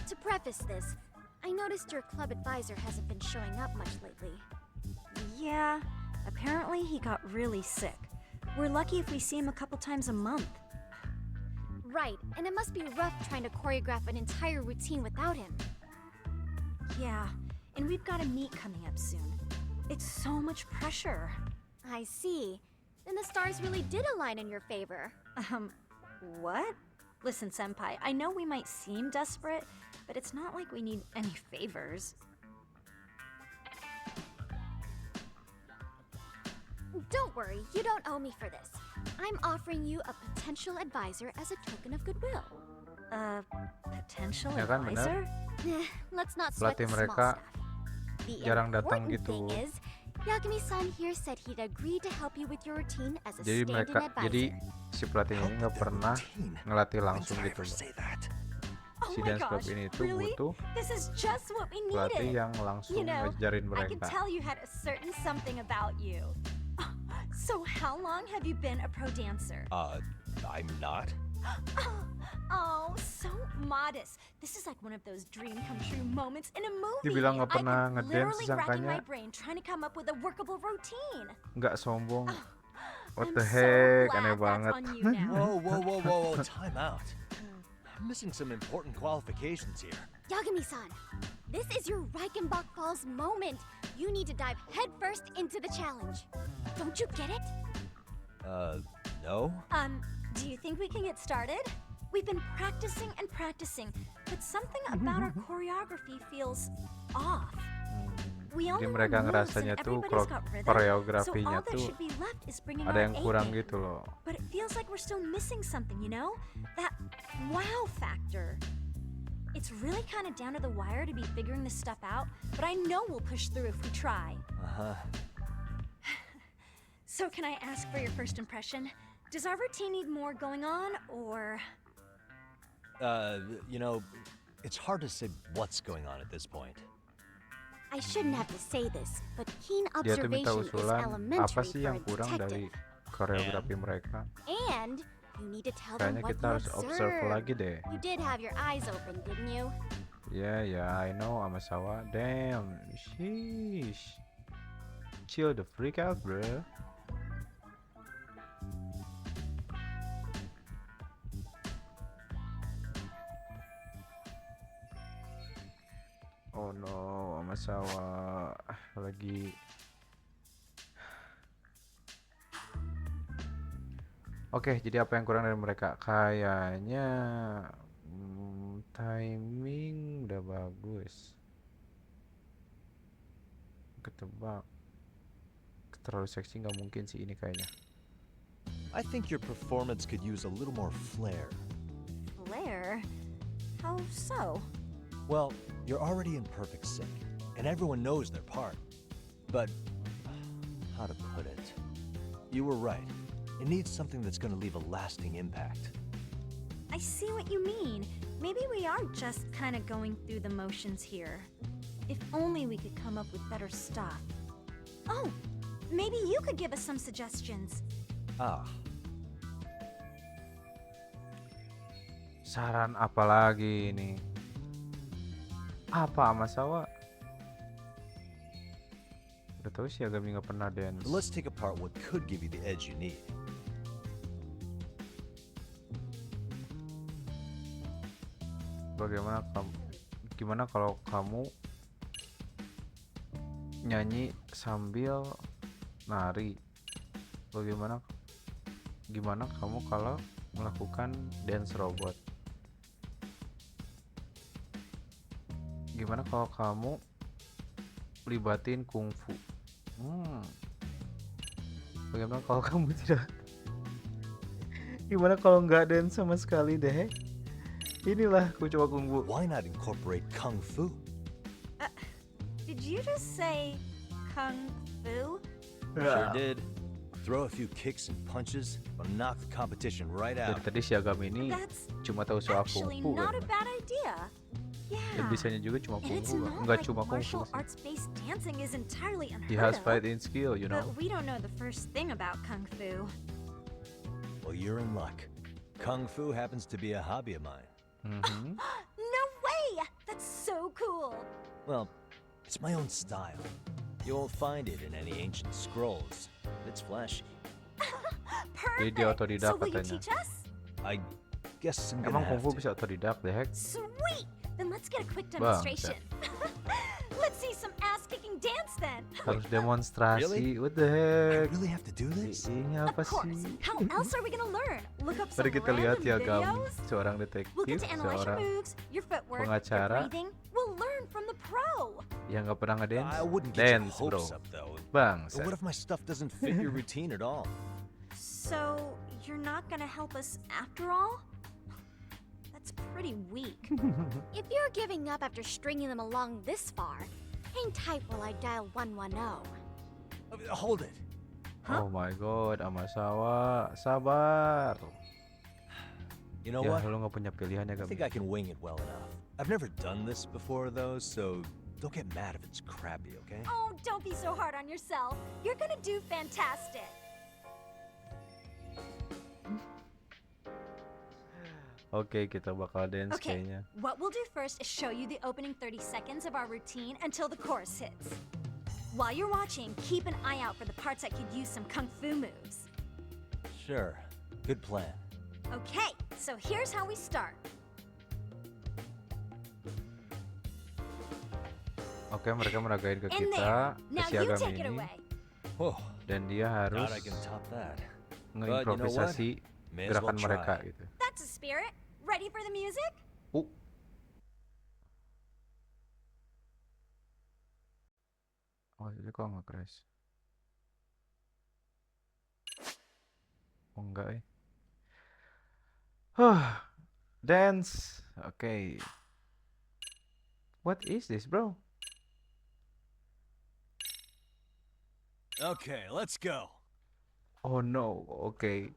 To preface this, I noticed your club advisor hasn't been showing up much lately. Yeah, apparently he got really sick. We're lucky if we see him a couple times a month. Right, and it must be rough trying to choreograph an entire routine without him. Yeah, and we've got a meet coming up soon. It's so much pressure. I see. Then the stars really did align in your favor. What? Listen, Senpai, I know we might seem desperate, but it's not like we need any favors. Don't worry, you don't owe me for this. I'm offering you a potential advisor as a token of goodwill. Potential Ya kan, benar. advisor? Let's not sweat Pelatih the small mereka stuff. The jarang datang important gitu. thing is, Yagami-san here said he'd agree to help you with your routine as a Jadi stand-in mereka, advisor. jadi si pelatih ini nggak pernah ngelatih langsung gitu. Si my dance club gosh, ini tuh really? butuh This is just what we pelatih needed. yang langsung You know, ngajarin I could mereka. tell you had a certain something about you. So how long have you been a pro dancer? I'm not. Oh, so modest. This is like one of those dream come true moments in a movie. Dibilang nggak pernah I've been ngedance, literally racking my sangkanya brain trying to come up with a workable routine. nggak sombong. What I'm the so heck? glad Aneh that's banget. on you now. Whoa, time out. I'm missing some important qualifications here. Yagami-san, this is your Reichenbach Falls moment. You need to dive headfirst into the challenge. Don't you get it? No? Do you think we can get started? We've been practicing and practicing, but something about our choreography feels off. We Jadi only mereka know moves and ngerasanya tuh everybody's got rhythm, so koreografinya all that tuh should be left is bringing ada our yang A kurang game. gitu loh. But it feels like we're still missing something, you know? That wow factor. It's really kind of down to the wire to be figuring this stuff out, but I know we'll push through if we try. So can I ask for your first impression? Does our routine need more going on, or...? You know, it's hard to say what's going on at this point. I shouldn't have to say this, but keen Dia tuh minta observation is usulan apa elementary sih for yang a kurang dari detective. koreografi mereka. And you need to tell them Kayaknya what kita you harus observe observed. lagi deh. You did have your eyes open, didn't you? Yeah, I know, Amasawa. Damn, sheesh. Chill the freak out, bro. Oh no, Amasawa lagi. Oke, jadi apa yang kurang dari mereka? Kayaknya timing udah bagus. Ketebak. Terlalu seksi nggak mungkin sih ini kayaknya. I think your performance could use a little more flair. Flair? How so? Well, you're already in perfect sync, and everyone knows their part. But, how to put it? You were right. It needs something that's going to leave a lasting impact. I see what you mean. Maybe we are just kind of going through the motions here. If only we could come up with better stuff. Oh, maybe you could give us some suggestions. Saran apa lagi ini? Apa Amasawa? Udah tahu sih Agami nggak pernah dance. Let's take apart what could give you the edge you need. Gimana kalau kamu nyanyi sambil nari? Gimana kamu kalau melakukan dance robot? Gimana kalau kamu libatin kungfu? Bagaimana kalau kamu tidak? Gimana kalau nggak dance sama sekali deh? Inilah aku coba kungfu. Why not incorporate kung fu? Did you just say kung fu? Sure did. Throw a few kicks and punches, but knock the competition right out. Jadi tadi si Agami ini cuma tahu soal kungfu Not kan? a bad idea. Dan Yeah. bisanya juga cuma And it's kungfu, not nggak like cuma kungfu martial sih. arts-based dancing is entirely unheard He has of. fighting skill, you know. But we don't know the first thing about kung fu. Well, you're in luck. Kung fu happens to be a hobby of mine. No way! That's so cool. Well, it's my own style. You won't find it in any ancient scrolls. It's flashy. Jadi dia Perfect. otodidak So will you katanya. teach us? I guess I'm gonna Emang have kungfu to. bisa otodidak deh, heck? Sweet. Then let's get a quick Bang, demonstration. Let's see some ass-kicking dance then. Harus demonstrasi. Really? What the heck? Really have to do this? Ini Of apa course. sih? How else are we gonna learn? Look up some Mari kita lihat random ya Agami, videos? seorang We'll detektif, get to analyze your seorang moves, your footwork, your pengacara breathing. We'll learn from the pro. yang nggak pernah ngedance. I wouldn't get your Dance, bro. hopes up, though. Bang, But what if my stuff doesn't fit your routine at all? So, you're not gonna help us after all? That's pretty weak. If you're giving up after stringing them along this far, hang tight while I dial 110. Hold it. Oh my god, Amasawa, sabar. You know Ya, what? lu nggak punya pilihan ya, I think Gami. I can wing it well enough. I've never done this before, though, so don't get mad if it's crappy, okay? Oh, don't be so hard on yourself. You're gonna do fantastic. Oke, kita bakal dance Okay, kayaknya. what we'll do first is show you the opening 30 seconds of our routine until the chorus hits. While you're watching, keep an eye out for the parts that could use some kung fu moves. Sure. Good plan. Okay, so here's how we start. Oke, mereka meragain ke In kita there. Now si you Agami take it ini, away. Whoa. dan dia harus Doubt I can top that. ngeimprovisasi May as well gerakan try. mereka gitu. That's a spirit. Ready for the music? Oh, jadi kok nggak crash? Oh enggak dance. Okay. What is this, bro? Okay, let's go. Oh no. Okay.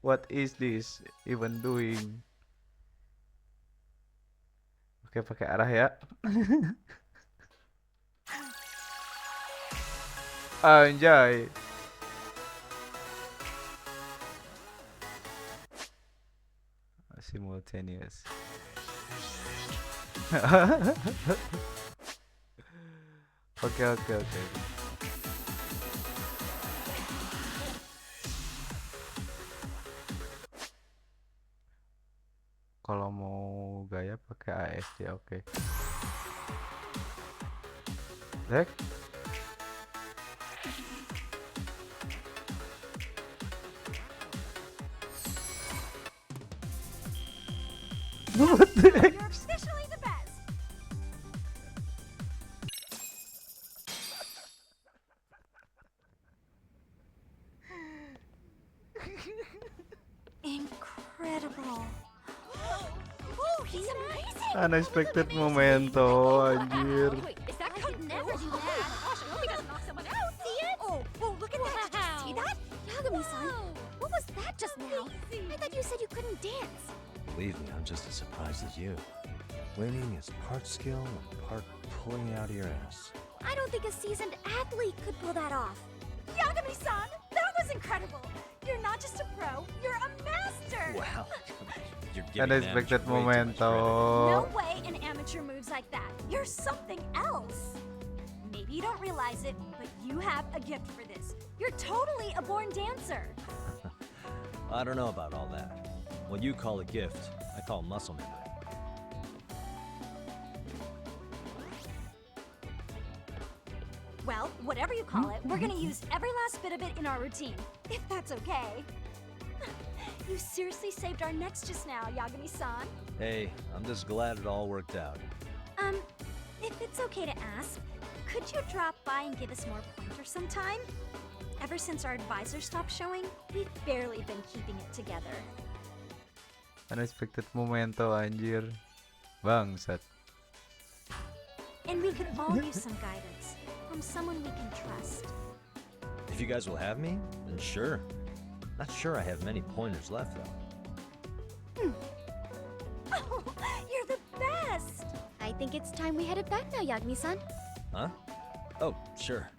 What is this even doing? Oke, pakai arah ya. Anjay. Simultaneous. Oke. Kalau mau gaya pakai ASD, oke. Dek. What the heck? You're officially the best. Incredible. Oh, he's amazing. Unexpected momento, anjir. Wait, is that could never do that? Gosh, I hope he doesn't knock someone out. See it? Oh, look at that. Did you see that? Yagami-san, what was that just now? I thought you said you couldn't dance. Believe me, I'm just as surprised as you. Winning is part skill and part pulling it out of your ass. I don't think a seasoned athlete could pull that off. Yagami-san, that was incredible. You're not just a pro, you're a master. Wow. You're giving Unexpected amateur way too much credit. No momento. way an amateur moves like that. You're something else. Maybe you don't realize it, but you have a gift for this. You're totally a born dancer. I don't know about all that. What you call a gift, I call muscle memory. Well, whatever you call it, we're gonna use every last bit of it in our routine, if that's okay. You seriously saved our necks just now, Yagami-san. Hey, I'm just glad it all worked out. If it's okay to ask, could you drop by and give us more pointers sometime? Ever since our advisor stopped showing, we've barely been keeping it together. Unexpected momento, anjir. Bangsat. And we could all use some guidance from someone we can trust. If you guys will have me, then sure. Not sure I have many pointers left, though. Oh, you're the best! I think it's time we headed back now, Yagami-san. Huh? Oh, sure.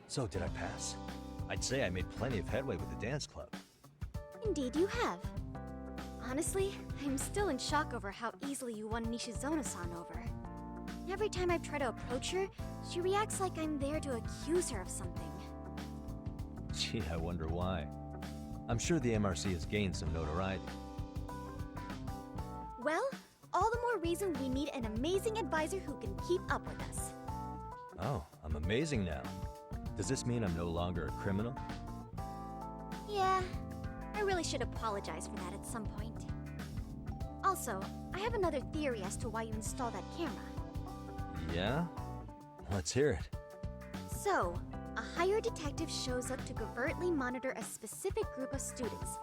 So, did I pass? I'd say I made plenty of headway with the dance club. Indeed you have. Honestly, I'm still in shock over how easily you won Nishizono-san over. Every time I try to approach her, she reacts like I'm there to accuse her of something. Gee, I wonder why. I'm sure the MRC has gained some notoriety. Well, all the more reason we need an amazing advisor who can keep up with us. Oh, I'm amazing now. Does this mean I'm no longer a criminal? Yeah, I really should apologize for that at some point. Also, I have another theory as to why you installed that camera. Yeah? Let's hear it. So, a hired detective shows up to covertly monitor a specific group of students.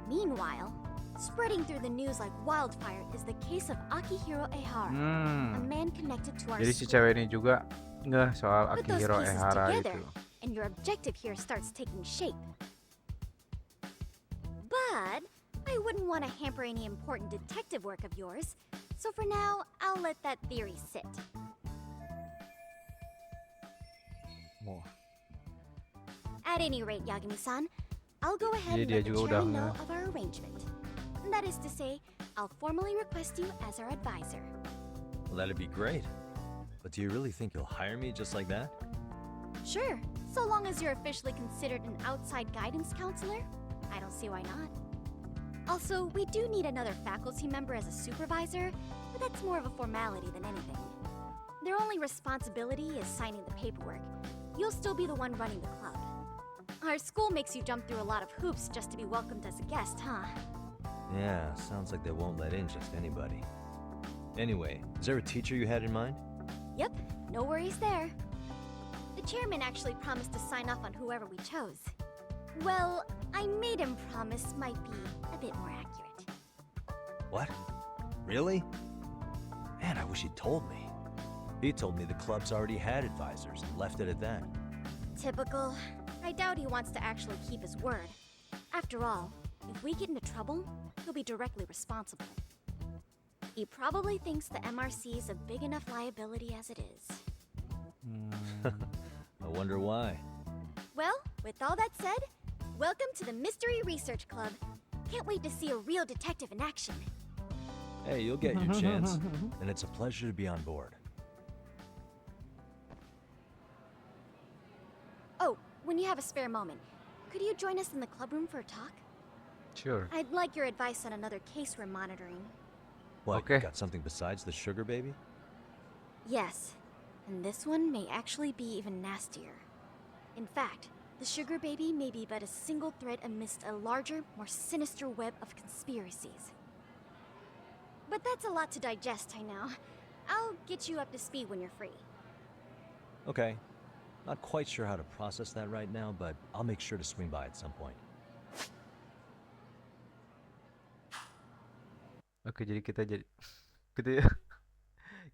Meanwhile, spreading through the news like wildfire is the case of Akihiro Ehara, a man connected to our Jadi si school. cewek ini juga ngeh soal Put those Akihiro pieces Ehara together, itu. and your objective here starts taking shape. But I wouldn't want to hamper any important detective work of yours, so for now, I'll let that theory sit. Wah. At any rate, Yagami-san, I'll go ahead Jadi and dia let the juga udah chairman know ngeh. of our arrangement. That is to say, I'll formally request you as our advisor. Well, that'd be great. But do you really think you'll hire me just like that? Sure, so long as you're officially considered an outside guidance counselor, I don't see why not. Also, we do need another faculty member as a supervisor, but that's more of a formality than anything. Their only responsibility is signing the paperwork. You'll still be the one running the club. Our school makes you jump through a lot of hoops just to be welcomed as a guest, huh? Yeah, sounds like they won't let in just anybody. Anyway, is there a teacher you had in mind? Yep, no worries there. The chairman actually promised to sign off on whoever we chose. Well, I made him promise might be a bit more accurate. What? Really? Man, I wish he'd told me. He told me the club's already had advisors and left it at that. Typical. I doubt he wants to actually keep his word. After all, if we get into trouble, he'll be directly responsible. He probably thinks the MRC is a big enough liability as it is. I wonder why. Well, with all that said, welcome to the Mystery Research Club. Can't wait to see a real detective in action. Hey, you'll get your chance, and it's a pleasure to be on board. Oh, when you have a spare moment, could you join us in the club room for a talk? Sure. I'd like your advice on another case we're monitoring. What, Okay. you got something besides the sugar baby? Yes, and this one may actually be even nastier. In fact, the sugar baby may be but a single thread amidst a larger, more sinister web of conspiracies. But that's a lot to digest, I know. I'll get you up to speed when you're free. Okay. Not quite sure how to process that right now, but I'll make sure to swing by at some point. Oke, jadi kita jadi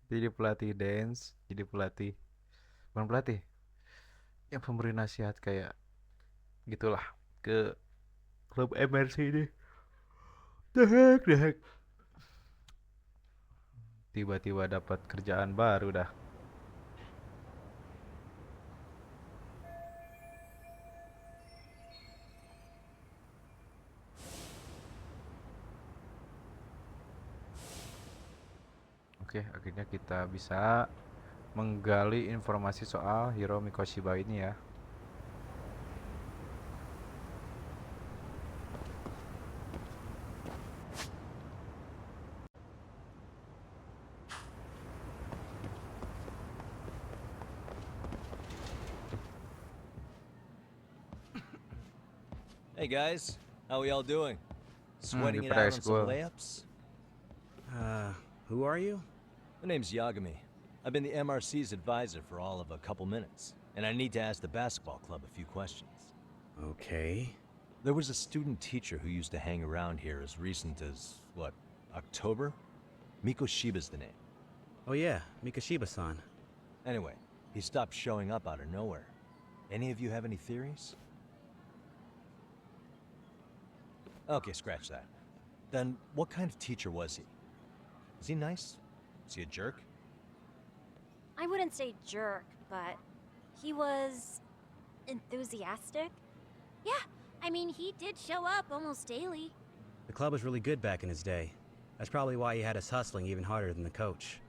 jadi pelatih dance, jadi pelatih bukan pelatih, yang pemberi nasihat kayak gitulah ke klub MRC ini. Dehek. Tiba-tiba dapat kerjaan baru dah. Oke, akhirnya kita bisa menggali informasi soal Hiro Mikoshiba ini ya. Hey guys, how we all doing? Sweating di it out on preschool. some layups? Who are you? My name's Yagami. I've been the MRC's advisor for all of a couple minutes, and I need to ask the basketball club a few questions. Okay. There was a student teacher who used to hang around here as recent as, what, October? Mikoshiba's the name. Oh yeah, Mikoshiba-san. Anyway, he stopped showing up out of nowhere. Any of you have any theories? Okay, scratch that. Then, what kind of teacher was he? Is he nice? Is he a jerk? I wouldn't say jerk, but he was enthusiastic. Yeah, I mean, he did show up almost daily. The club was really good back in his day. That's probably why he had us hustling even harder than the coach.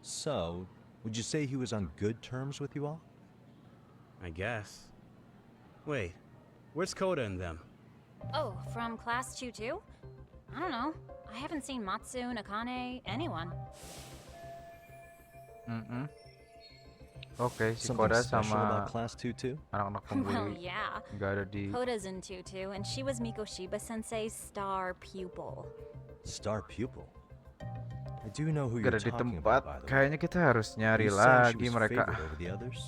So, would you say he was on good terms with you all? I guess. Wait, where's Koda and them? Oh, from class 2 too? I don't know. I haven't seen Matsu, Nakane, anyone. Oke, si Something Koda special sama about class 2 too? anak-anak Well, pembuli yeah. nggak ada di Koda's in 2 too, and she was Mikoshiba Sensei's star pupil. Star pupil? I do know who nggak you're ada di talking tempat. about, by the way. Kayaknya kita harus nyari You saying she lagi was mereka. favored over the others?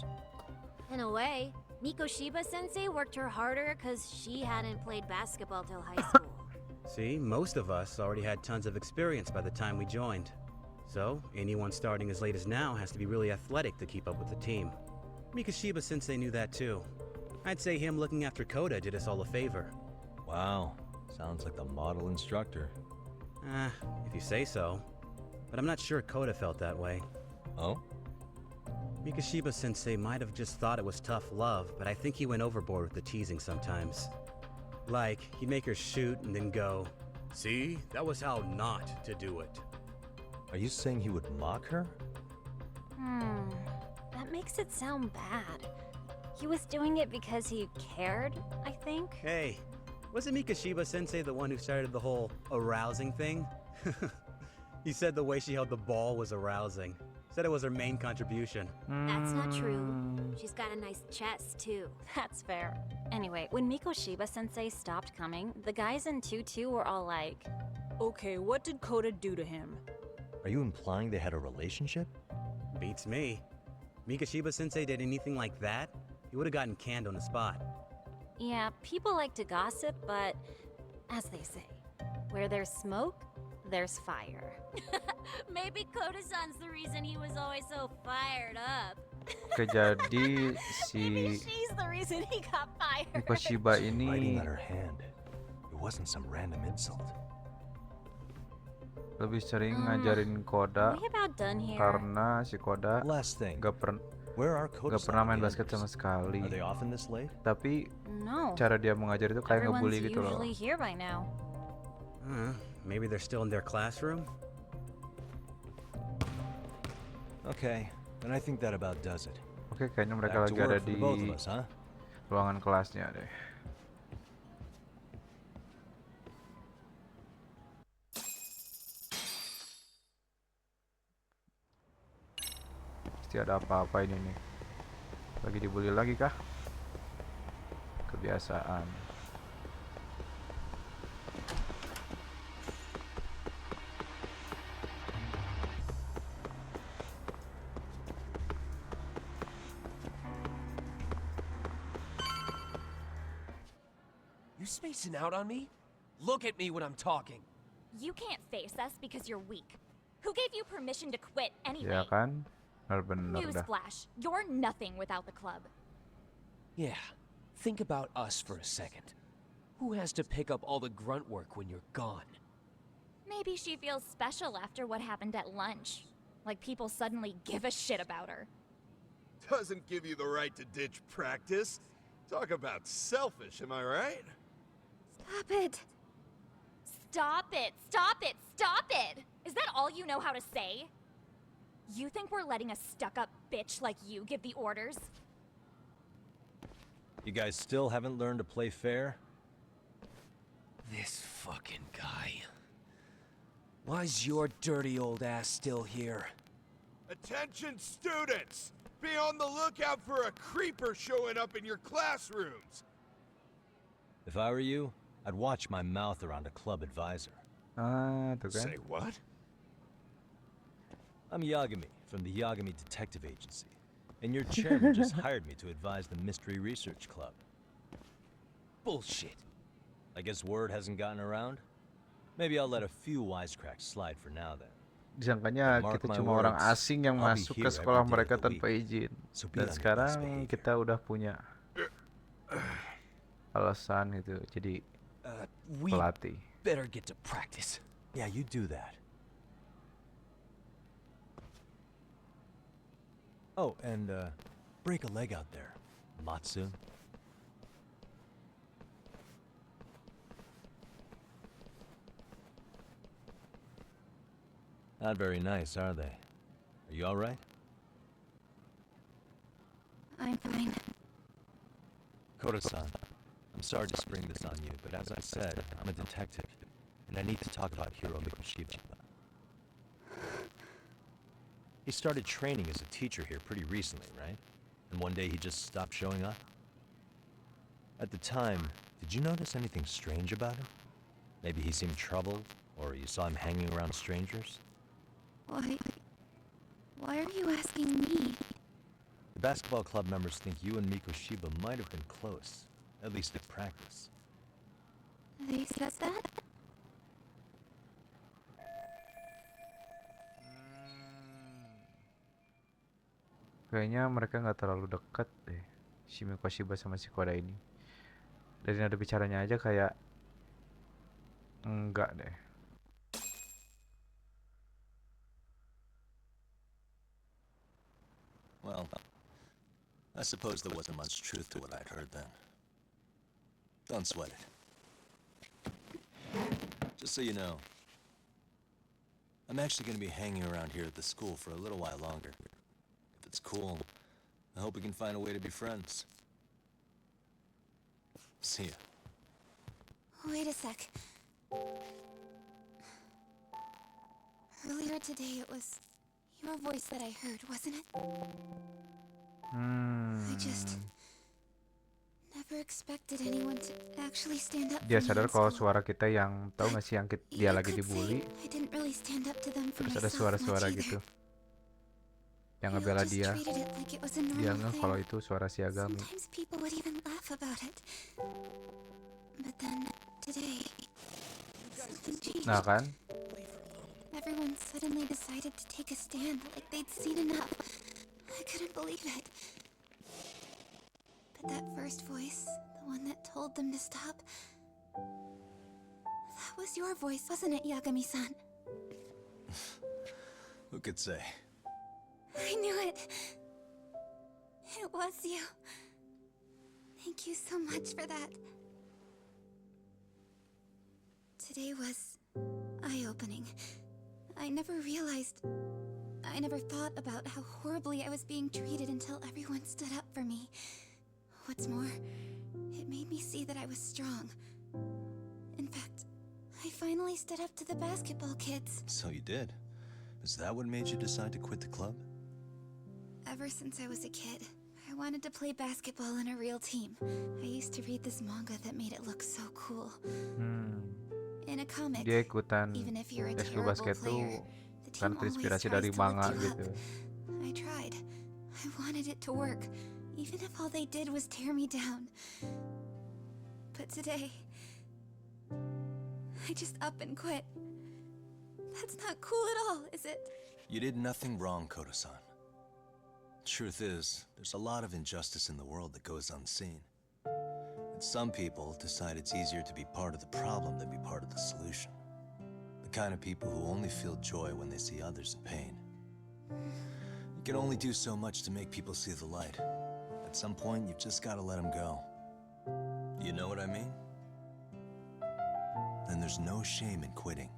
In a way, Mikoshiba Sensei worked her harder because she hadn't played basketball till high school. See, most of us already had tons of experience by the time we joined. So, anyone starting as late as now has to be really athletic to keep up with the team. Mikoshiba Sensei knew that too. I'd say him looking after Koda did us all a favor. Wow, sounds like the model instructor. If you say so. But I'm not sure Koda felt that way. Oh? Mikoshiba Sensei might have just thought it was tough love, but I think he went overboard with the teasing sometimes. Like, he'd make her shoot and then go, See? That was how not to do it. Are you saying he would mock her? That makes it sound bad. He was doing it because he cared, I think. Hey, wasn't Mikashiba-sensei the one who started the whole arousing thing? He said the way she held the ball was arousing. Said it was her main contribution. That's not true. She's got a nice chest, too. That's fair. Anyway, when Mikoshiba-sensei stopped coming, the guys in 2-2 were all like, Okay, what did Koda do to him? Are you implying they had a relationship? Beats me. Mikashiba-sensei did anything like that, he would have gotten canned on the spot. yeah, people like to gossip, but as they say, where there's smoke, there's fire. Maybe Koda-san's the reason he was always so fired up. Oke, jadi Maybe si she's the reason he got fired. Mikoshiba Biting ini on her hand. It wasn't some random insult. lebih sering ngajarin Koda Are we about done here? karena si Koda Last thing. gak Where are Koda pernah main basket sama sekali. Are they often this late? Tapi No. cara dia mengajar itu kayak Everyone's ngebully gitu loh. usually here by now. Maybe they're still in their classroom? Okay, then I think that about does it. Oke, kayaknya mereka Back to lagi ada work for di the both of us, huh? ruangan kelasnya deh. Pasti ada apa-apa ini nih. Lagi dibully lagi kah? Kebiasaan. You spacing out on me? Look at me when I'm talking. You can't face us because you're weak. Who gave you permission to quit anyway? Ya kan? Bener-bener dah. Newsflash, you're nothing without the club. Yeah, think about us for a second. Who has to pick up all the grunt work when you're gone? Maybe she feels special after what happened at lunch. Like people suddenly give a shit about her. Doesn't give you the right to ditch practice. Talk about selfish, am I right? Stop it. Stop it, stop it, stop it! Is that all you know how to say? You think we're letting a stuck-up bitch like you give the orders? You guys still haven't learned to play fair? This fucking guy. Why's your dirty old ass still here? Attention students! Be on the lookout for a creeper showing up in your classrooms! If I were you, I'd watch my mouth around a club advisor. Ah, tuh kan. Say what? I'm Yagami from the Yagami Detective Agency, and your chairman just hired me to advise the Mystery Research Club. Bullshit. I guess word hasn't gotten around? Maybe I'll let a few wisecracks slide for now then. Disangkanya Mark kita my cuma orang words, asing yang I'll be masuk here ke sekolah every day mereka of the tanpa week. izin. So be Dan on your best sekarang behavior. kita udah punya alasan itu jadi We pelatih. better get to practice. Yeah, you do that. Oh, and break a leg out there, Matsu. Not very nice, are they? Are you all right? I'm fine. Koda-san, I'm sorry to spring this on you, but as I said, I'm a detective, and I need to talk about Hiro Mikoshiba. He started training as a teacher here pretty recently, right? And one day he just stopped showing up? At the time, did you notice anything strange about him? Maybe he seemed troubled, or you saw him hanging around strangers? Why are you asking me? The basketball club members think you and Mikoshiba might have been close, at least at practice. They said that? Kayaknya mereka nggak terlalu dekat deh, si Mikoshiba sama si Koda ini. Dari nada bicaranya aja kayak enggak deh. Well, I suppose there wasn't much truth to what I'd heard then. Don't sweat it. Just so you know, I'm actually going to be hanging around here at the school for a little while longer. If it's cool, I hope we can find a way to be friends. See ya. Wait a sec. Earlier today, it was your voice that I heard, wasn't it? I just never expected anyone to actually stand up for Dia me sadar in kalau school. suara kita yang tahu nggak sih yang dia You lagi could dibully. say I didn't really stand up to them for Terus ada myself suara-suara much gitu either. yang We all ngebela just dia. treated it like it was a Dia normal ngeh thing. kalau itu suara si Agami. Sometimes people would even laugh about it. But then, today, something changed. Nah kan? Everyone suddenly decided to take a stand like they'd seen enough. I couldn't believe it. But that first voice, the one that told them to stop, that was your voice, wasn't it, Yagami-san? Who could say? I knew it. It was you. Thank you so much for that. Today was eye-opening. I never thought about how horribly I was being treated until everyone stood up for me. What's more, it made me see that I was strong. In fact, I finally stood up to the basketball kids. So you did. Is that what made you decide to quit the club? Ever since I was a kid, I wanted to play basketball in a real team. I used to read this manga that made it look so cool. In a comic, Dia ikutan even if you're a eskul terrible basket player, tuh the kan team always terinspirasi tries dari to manga lift you gitu. up. I tried. I wanted it to work, even if all they did was tear me down. But today, I just up and quit. That's not cool at all, is it? You did nothing wrong, Koto-san. Truth is, there's a lot of injustice in the world that goes unseen. And some people decide it's easier to be part of the problem than be part of the solution. The kind of people who only feel joy when they see others in pain. You can only do so much to make people see the light. At some point, you've just got to let them go. You know what I mean? Then there's no shame in quitting.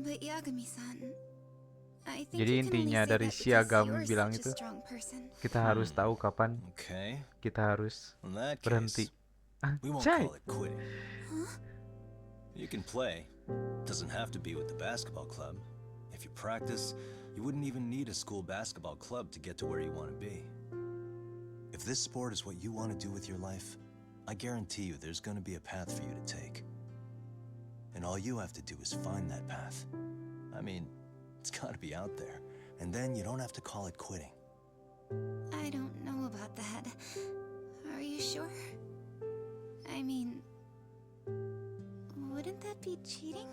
But Yagami-san, I think Jadi you can only intinya say dari that si because Agami you're bilang such a itu, strong person. kita harus tahu kapan kita harus In that berhenti. case, we won't Cai. call it quitting. You can play. Doesn't have to be with the basketball club. If you practice, you wouldn't even need a school basketball club to get to where you want to be. If this sport is what you want to do with your life, I guarantee you there's going to be a path for you to take. And all you have to do is find that path. I mean, it's got to be out there. And then you don't have to call it quitting. I don't know about that. Are you sure? I mean, wouldn't that be cheating?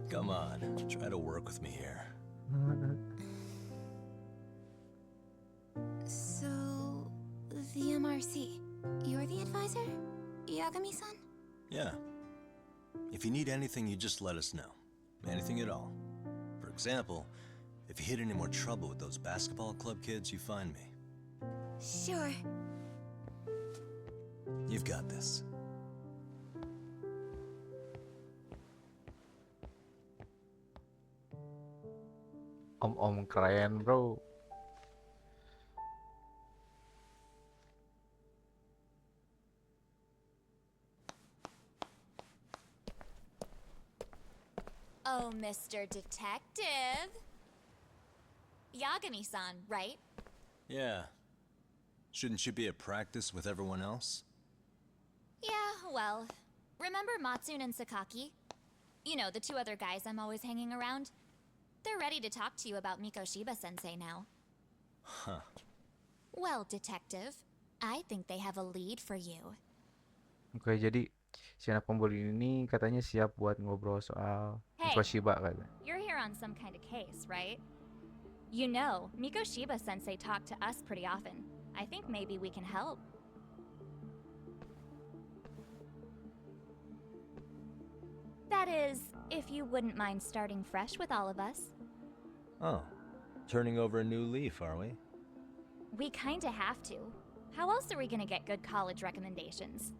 Come on, try to work with me here. So, the MRC, you're the advisor? Yagami-san? Yeah. If you need anything, you just let us know. Anything at all. For example, if you hit any more trouble with those basketball club kids, you find me. Sure. You've got this. Om-om keren, bro. Oh, Mr. Detective. Yagami-san, right? Yeah. Shouldn't you be at practice with everyone else? Yeah, well, remember Matsune and Sakaki? You know, the two other guys I'm always hanging around? They're ready to talk to you about Mikoshiba-sensei now. Huh. Well, Detective, I think they have a lead for you. Oke, jadi si anak pembuli ini katanya siap buat ngobrol soal Hey. Mikoshiba katanya. You're here on some kind of case, right? You know, Mikoshiba-sensei talked to us pretty often. I think maybe we can help. That is, if you wouldn't mind starting fresh with all of us. Oh. Turning over a new leaf, are we? We kinda have to. How else are we gonna get good college recommendations?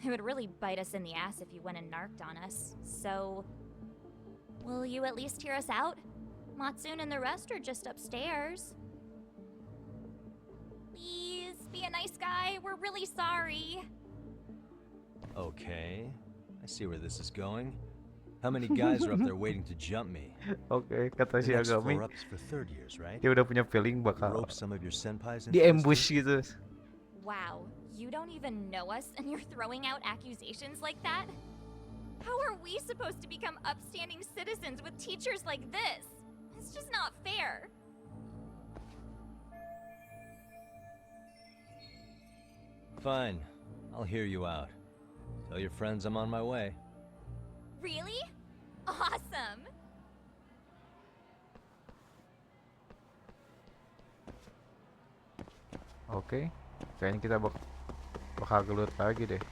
It would really bite us in the ass if you went and narked on us. So, will you at least hear us out? Matsune and the rest are just upstairs. Please, be a nice guy. We're really sorry. Okay, I see where this is going. How many guys are up there waiting to jump me? Oke, kata si The next Agami. floor up is for third years, right? Dia udah punya feeling You bakal rope some of your senpais in di first ambush year? gitu. Wow, you don't even know us and you're throwing out accusations like that? How are we supposed to become upstanding citizens with teachers like this? It's just not fair. Fine, I'll hear you out. Tell your friends I'm on my way. Really? Awesome! Oke, kayaknya kita bakal gelut lagi deh.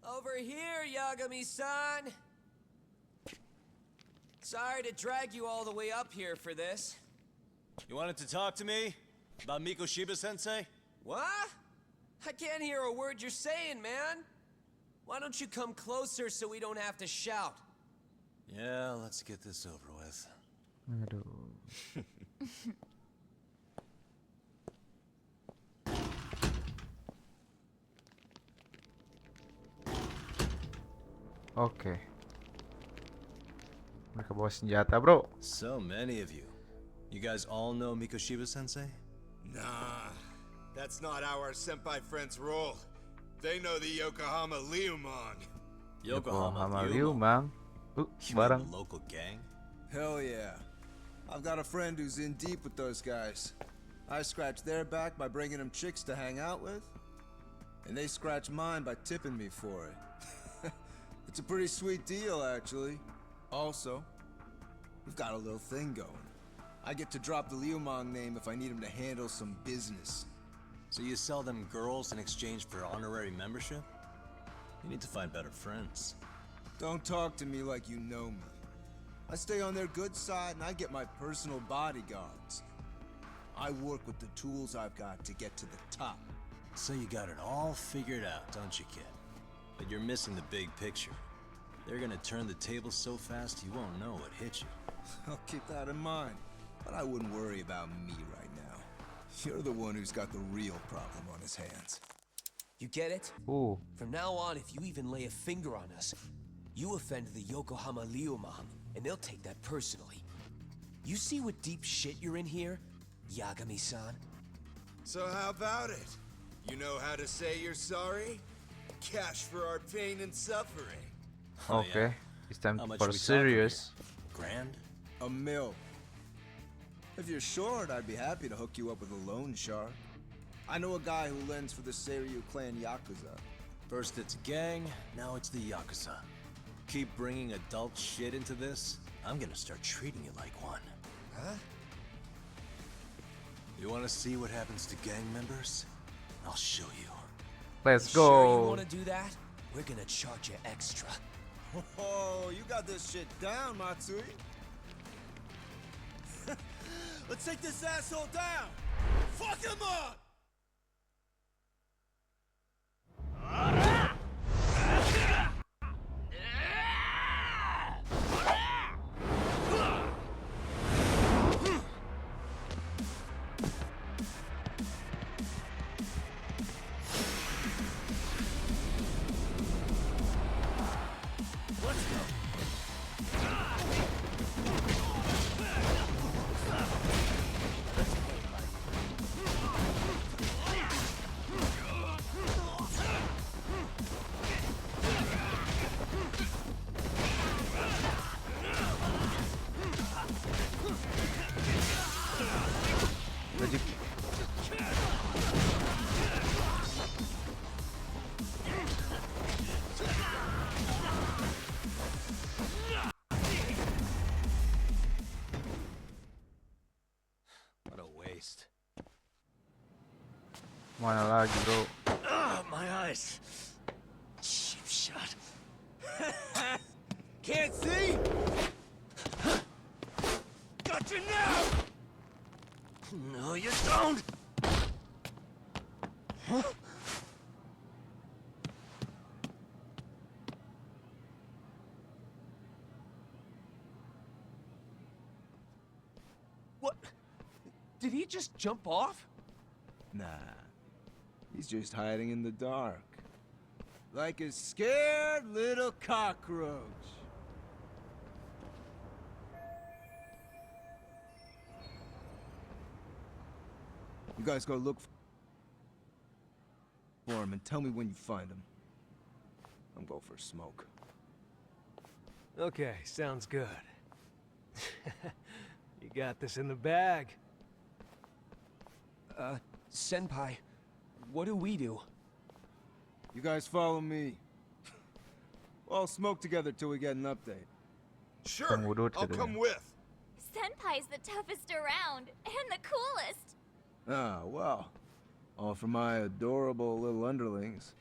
Over here, Yagami-san! Sorry to drag you all the way up here for this. You wanted to talk to me? About Mikoshiba-sensei? What? I can't hear a word you're saying, man. Why don't you come closer so we don't have to shout? Yeah, let's get this over with. Aduh. Oke. Mereka bawa senjata, bro. So many of you. You guys all know Mikoshiba-sensei? Nah, that's not how our senpai friends roll. They know the Yokohama Liumang. Yokohama Liumang. You Barang. mean the local gang? Hell yeah. I've got a friend who's in deep with those guys. I scratch their back by bringing them chicks to hang out with, and they scratch mine by tipping me for it. It's a pretty sweet deal, actually. Also, we've got a little thing going. I get to drop the Liumang name if I need him to handle some business. So you sell them girls in exchange for honorary membership? You need to find better friends. Don't talk to me like you know me. I stay on their good side and I get my personal bodyguards. I work with the tools I've got to get to the top. So you got it all figured out, don't you, kid? But you're missing the big picture. They're gonna turn the tables so fast you won't know what hit you. I'll keep that in mind. But I wouldn't worry about me right now. You're the one who's got the real problem on his hands. You get it? Ooh. From now on, if you even lay a finger on us, you offend the Yokohama Liumang, and they'll take that personally. You see what deep shit you're in here, Yagami-san? So how about it? You know how to say you're sorry? Cash for our pain and suffering. Okay, it's time How much for we talking serious. here? Grand? $1 mil. If you're short, I'd be happy to hook you up with a loan shark. I know a guy who lends for the Seiryu clan Yakuza. First it's a gang, now it's the Yakuza. Keep bringing adult shit into this, I'm gonna start treating you like one. Huh? You wanna see what happens to gang members? I'll show you. Let's Sure you go. wanna do that? We're gonna charge you extra. Oh, you got this shit down, Matsui. Let's take this asshole down! Fuck him up! Mana lagi, bro? My eyes. Cheap shot. Can't see? Got you now! No, you don't! Huh? What? Did he just jump off? Nah. He's just hiding in the dark. Like a scared little cockroach. You guys go look for him and tell me when you find him. I'm going for a smoke. Okay, sounds good. You got this in the bag. Senpai, what do we do? You guys follow me. We'll all smoke together till we get an update. Sure, I'll come with. Senpai's the toughest around, and the coolest. Ah, well. All for my adorable little underlings.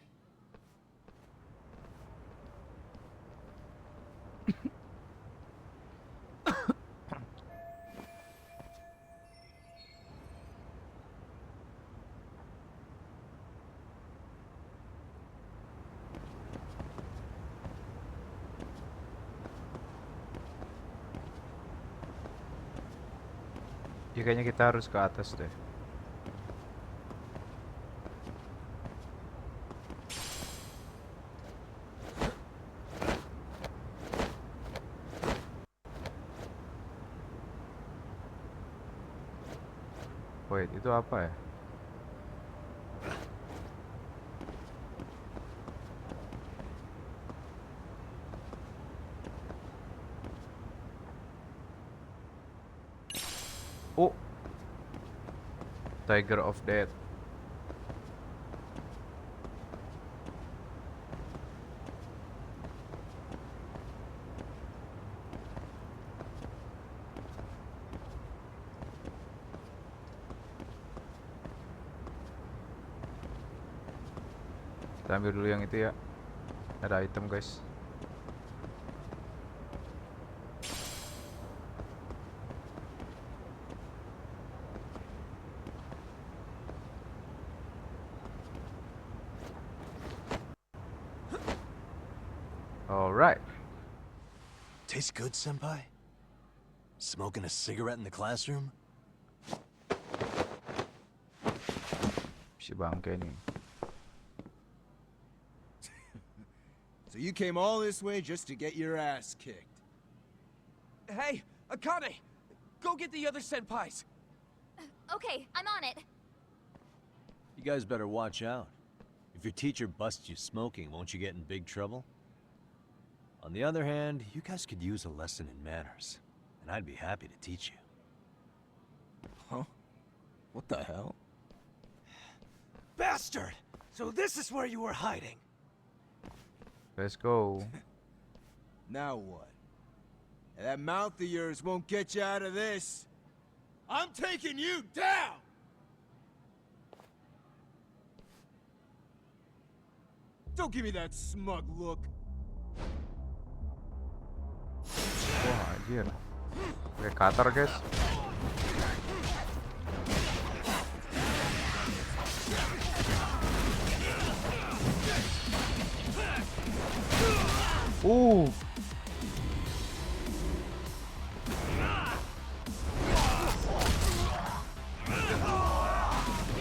Ya kayaknya kita harus ke atas deh. Wait, itu apa ya? Oh, Tiger of Death. Kita ambil dulu yang itu ya. Ada item, guys. Alright. Tastes good, Senpai? Smoking a cigarette in the classroom? Si bangke nih. So you came all this way just to get your ass kicked. Hey, Akane! Go get the other senpais! Okay, I'm on it. You guys better watch out. If your teacher busts you smoking, won't you get in big trouble? On the other hand, you guys could use a lesson in manners, and I'd be happy to teach you. Huh? What the hell? Bastard! So this is where you were hiding. Let's go. Now what? That mouth of yours won't get you out of this. I'm taking you down! Don't give me that smug look. Wah, anjir. Pakai cutter, guys.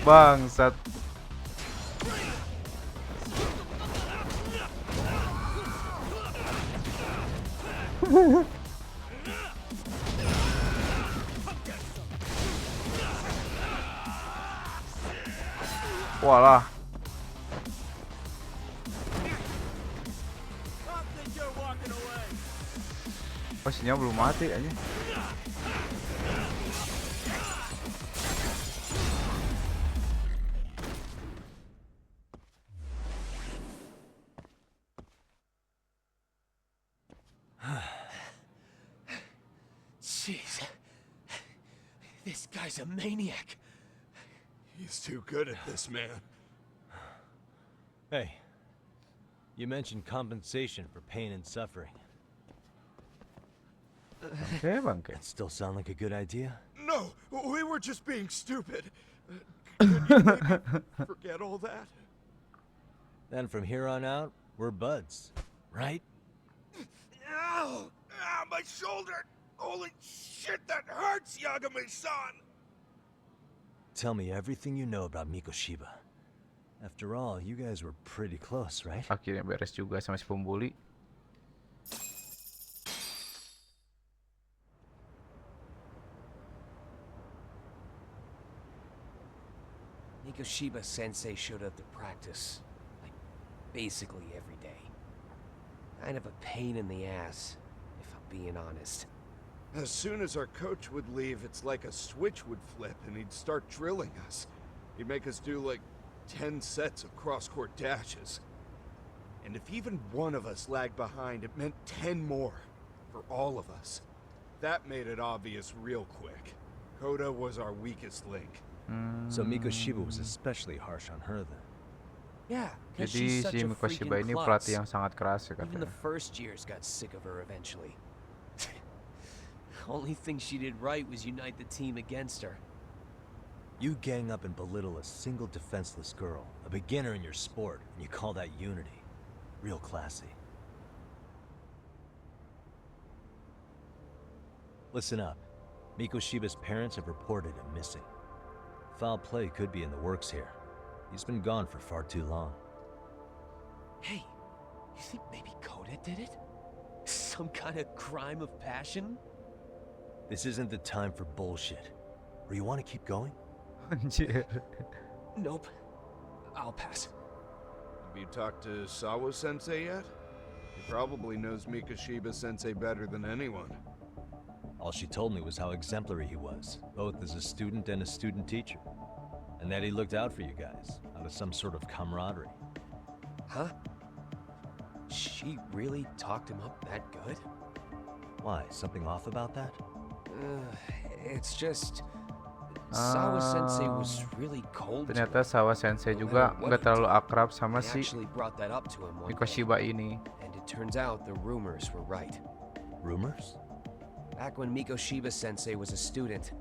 Bangsat. Walah. Pastinya belum mati aja. Jeez. This guy's a maniac. He's too good at this, man. Hey, you mentioned compensation for pain and suffering. Okay, bangke. That still sound like a good idea? No, we were just being stupid. Could you maybe forget all that? Then from here on out, we're buds, right? Ow! Ow, my shoulder! Holy shit, that hurts, Yagami-san! Tell me everything you know about Mikoshiba. After all, you guys were pretty close, right? Akhirnya beres juga sama si pembuli. Mikoshiba Sensei showed up to practice, like, basically every day. Kind of a pain in the ass, if I'm being honest. As soon as our coach would leave, it's like a switch would flip and he'd start drilling us. He'd make us do like 10 sets of cross-court dashes. And if even one of us lagged behind, it meant 10 more for all of us. That made it obvious real quick. Koda was our weakest link. So Mikoshiba was especially harsh on her then. Yeah, because Jadi she's such si a Mikoshiba freaking ini klutz. pelatih yang sangat keras ya Even the katanya. first years got sick of her eventually. Only thing she did right was unite the team against her. You gang up and belittle a single defenseless girl, a beginner in your sport, and you call that unity. Real classy. Listen up. Mikoshiba's parents have reported him missing. Foul play could be in the works here. He's been gone for far too long. Hey, you think maybe Koda did it? Some kind of crime of passion? This isn't the time for bullshit. Or you want to keep going? Anjir. Nope. I'll pass. Have you talked to Sawa-sensei yet? He probably knows Mikoshiba-sensei better than anyone. All she told me was how exemplary he was, both as a student and a student teacher. And that he looked out for you guys, out of some sort of camaraderie. Huh? She really talked him up that good? Why, something off about that? It's just... Sawa-sensei was really cold. Ternyata Sawa-sensei juga nggak terlalu akrab sama I si actually brought that up to him one day. Mikoshiba ini. And it turns out the rumors were right. Rumors? Back when Mikoshiba-sensei was a student,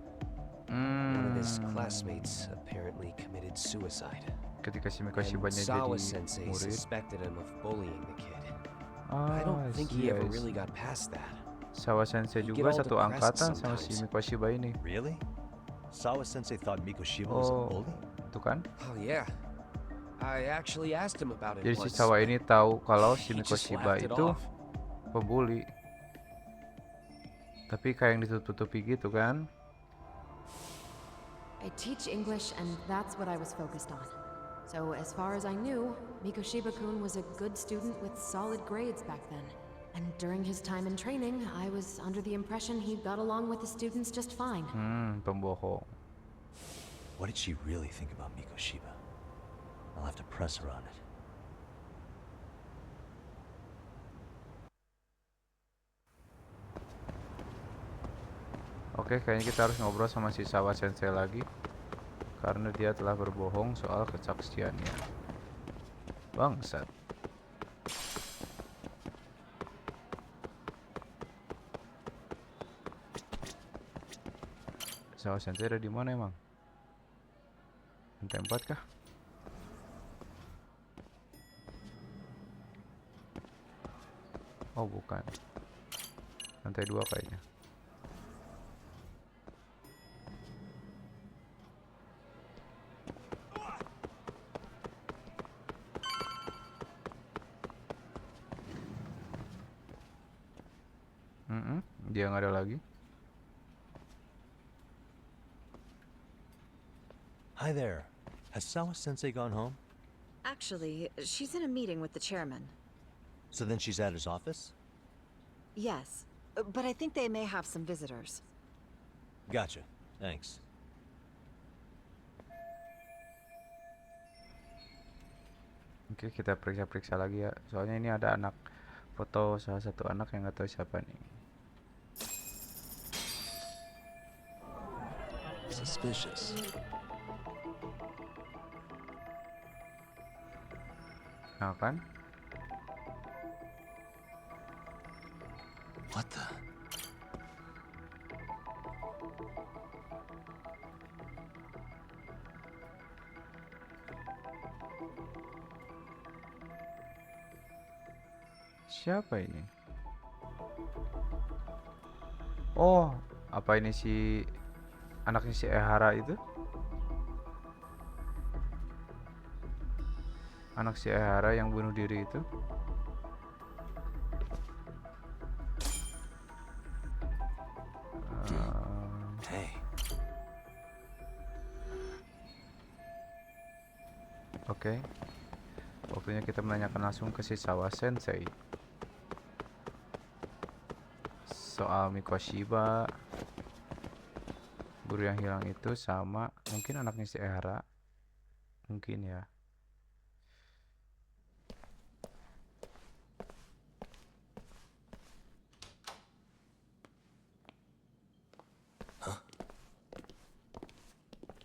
one of his classmates apparently committed suicide. Ketika si And Mikoshibanya jadi Sawa-sensei murid. suspected him of bullying the kid. Ah, I don't think he ever I see. really got past that. Sawa-sensei He'd juga get all satu depressed angkatan sama si sometimes. Mikoshiba ini. Really? Sawa-sensei thought Mikoshiba was a Oh, bully? itu kan? Oh yeah. I actually asked him about it Jadi si once. Sawa ini tahu kalau si He just Mikoshiba laughed it itu off. pembuli. Tapi kayak yang ditutup-tutupi gitu kan? I teach English, and that's what I was focused on. So, as far as I knew, Mikoshiba-kun was a good student with solid grades back then. And during his time in training, I was under the impression he got along with the students just fine. Pembohong. What did she really think about Mikoshiba? I'll have to press her on it. Oke, kayaknya kita harus ngobrol sama si Sawa-sensei lagi. Karena dia telah berbohong soal kesaksiannya. Bangsat. Sawa-sensei ada di mana emang? Lantai 4 kah? Oh, bukan. Lantai 2 kayaknya. Dia nggak ada lagi. Hi there. Has Sawa-sensei gone home? Actually, she's in a meeting with the chairman. So then she's at his office? Yes, but I think they may have some visitors. Gotcha. Thanks. Oke, kita periksa-periksa lagi ya. Soalnya ini ada anak, foto salah satu anak yang nggak tahu siapa nih. Suspicious. Nah kan? What the? Siapa ini? Oh, apa ini si anaknya si Ehara itu? Anak si Ehara yang bunuh diri itu? Hey. Oke. Waktunya kita menanyakan langsung ke si Sawa Sensei soal Mikoshiba, guru yang hilang itu, sama mungkin anaknya si Ehara. Mungkin ya.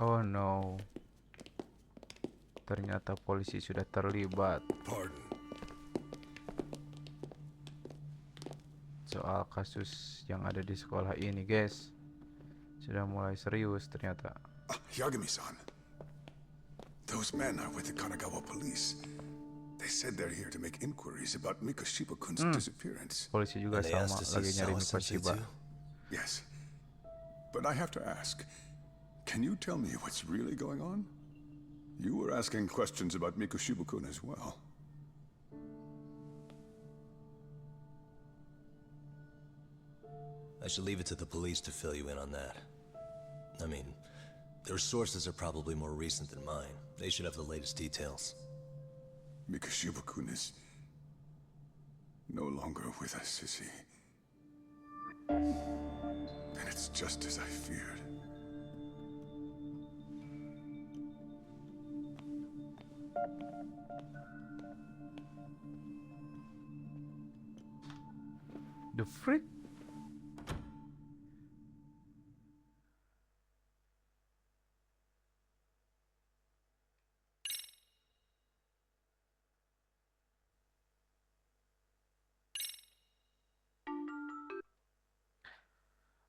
Oh no. Ternyata polisi sudah terlibat. Soal kasus yang ada di sekolah ini, guys. Sudah mulai serius ternyata. Yagami-san. Those men are with the Kanagawa police. They said they're here to make inquiries about Mikoshiba-kun's disappearance. Polisi juga sama lagi nyari Mikoshiba. Yes. But I have to ask, can you tell me what's really going on? You were asking questions about Mikoshiba-kun as well. I should leave it to the police to fill you in on that. I mean, their sources are probably more recent than mine. They should have the latest details. Mikoshiba-kun is no longer with us, is he? And it's just as I feared. The freak?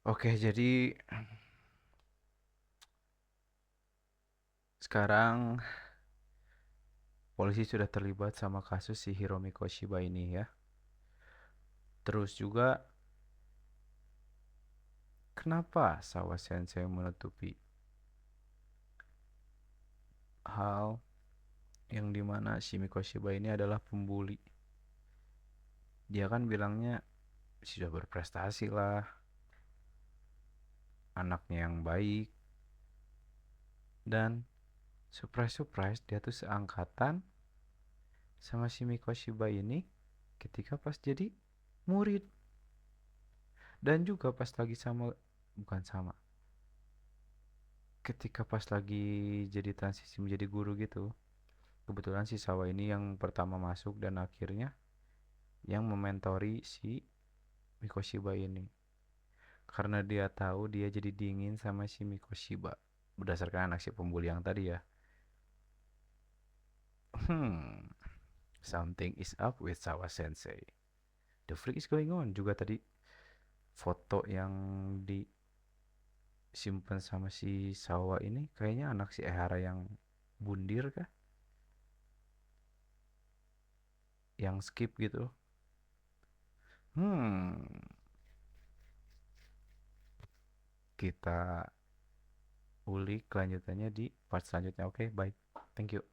Oke, jadi sekarang polisi sudah terlibat sama kasus si Hiromi Koshiba ini ya. Terus juga kenapa Sawa Sensei menutupi hal yang dimana si Mikoshiba ini adalah pembuli. Dia kan bilangnya sudah berprestasi lah, anaknya yang baik, dan surprise dia tuh seangkatan sama si Mikoshiba ini ketika pas jadi murid. Dan juga pas lagi ketika pas lagi jadi transisi menjadi guru gitu. Kebetulan si Sawa ini yang pertama masuk dan akhirnya yang mementori si Mikoshiba ini. Karena dia tahu dia jadi dingin sama si Mikoshiba berdasarkan anak si pembuli yang tadi ya. Something is up with Sawa Sensei. The freak is going on. Juga tadi foto yang disimpan sama si Sawa ini kayaknya anak si Ehara yang bundir kah? Yang skip gitu. Kita ulik kelanjutannya di part selanjutnya. Oke, bye. Thank you.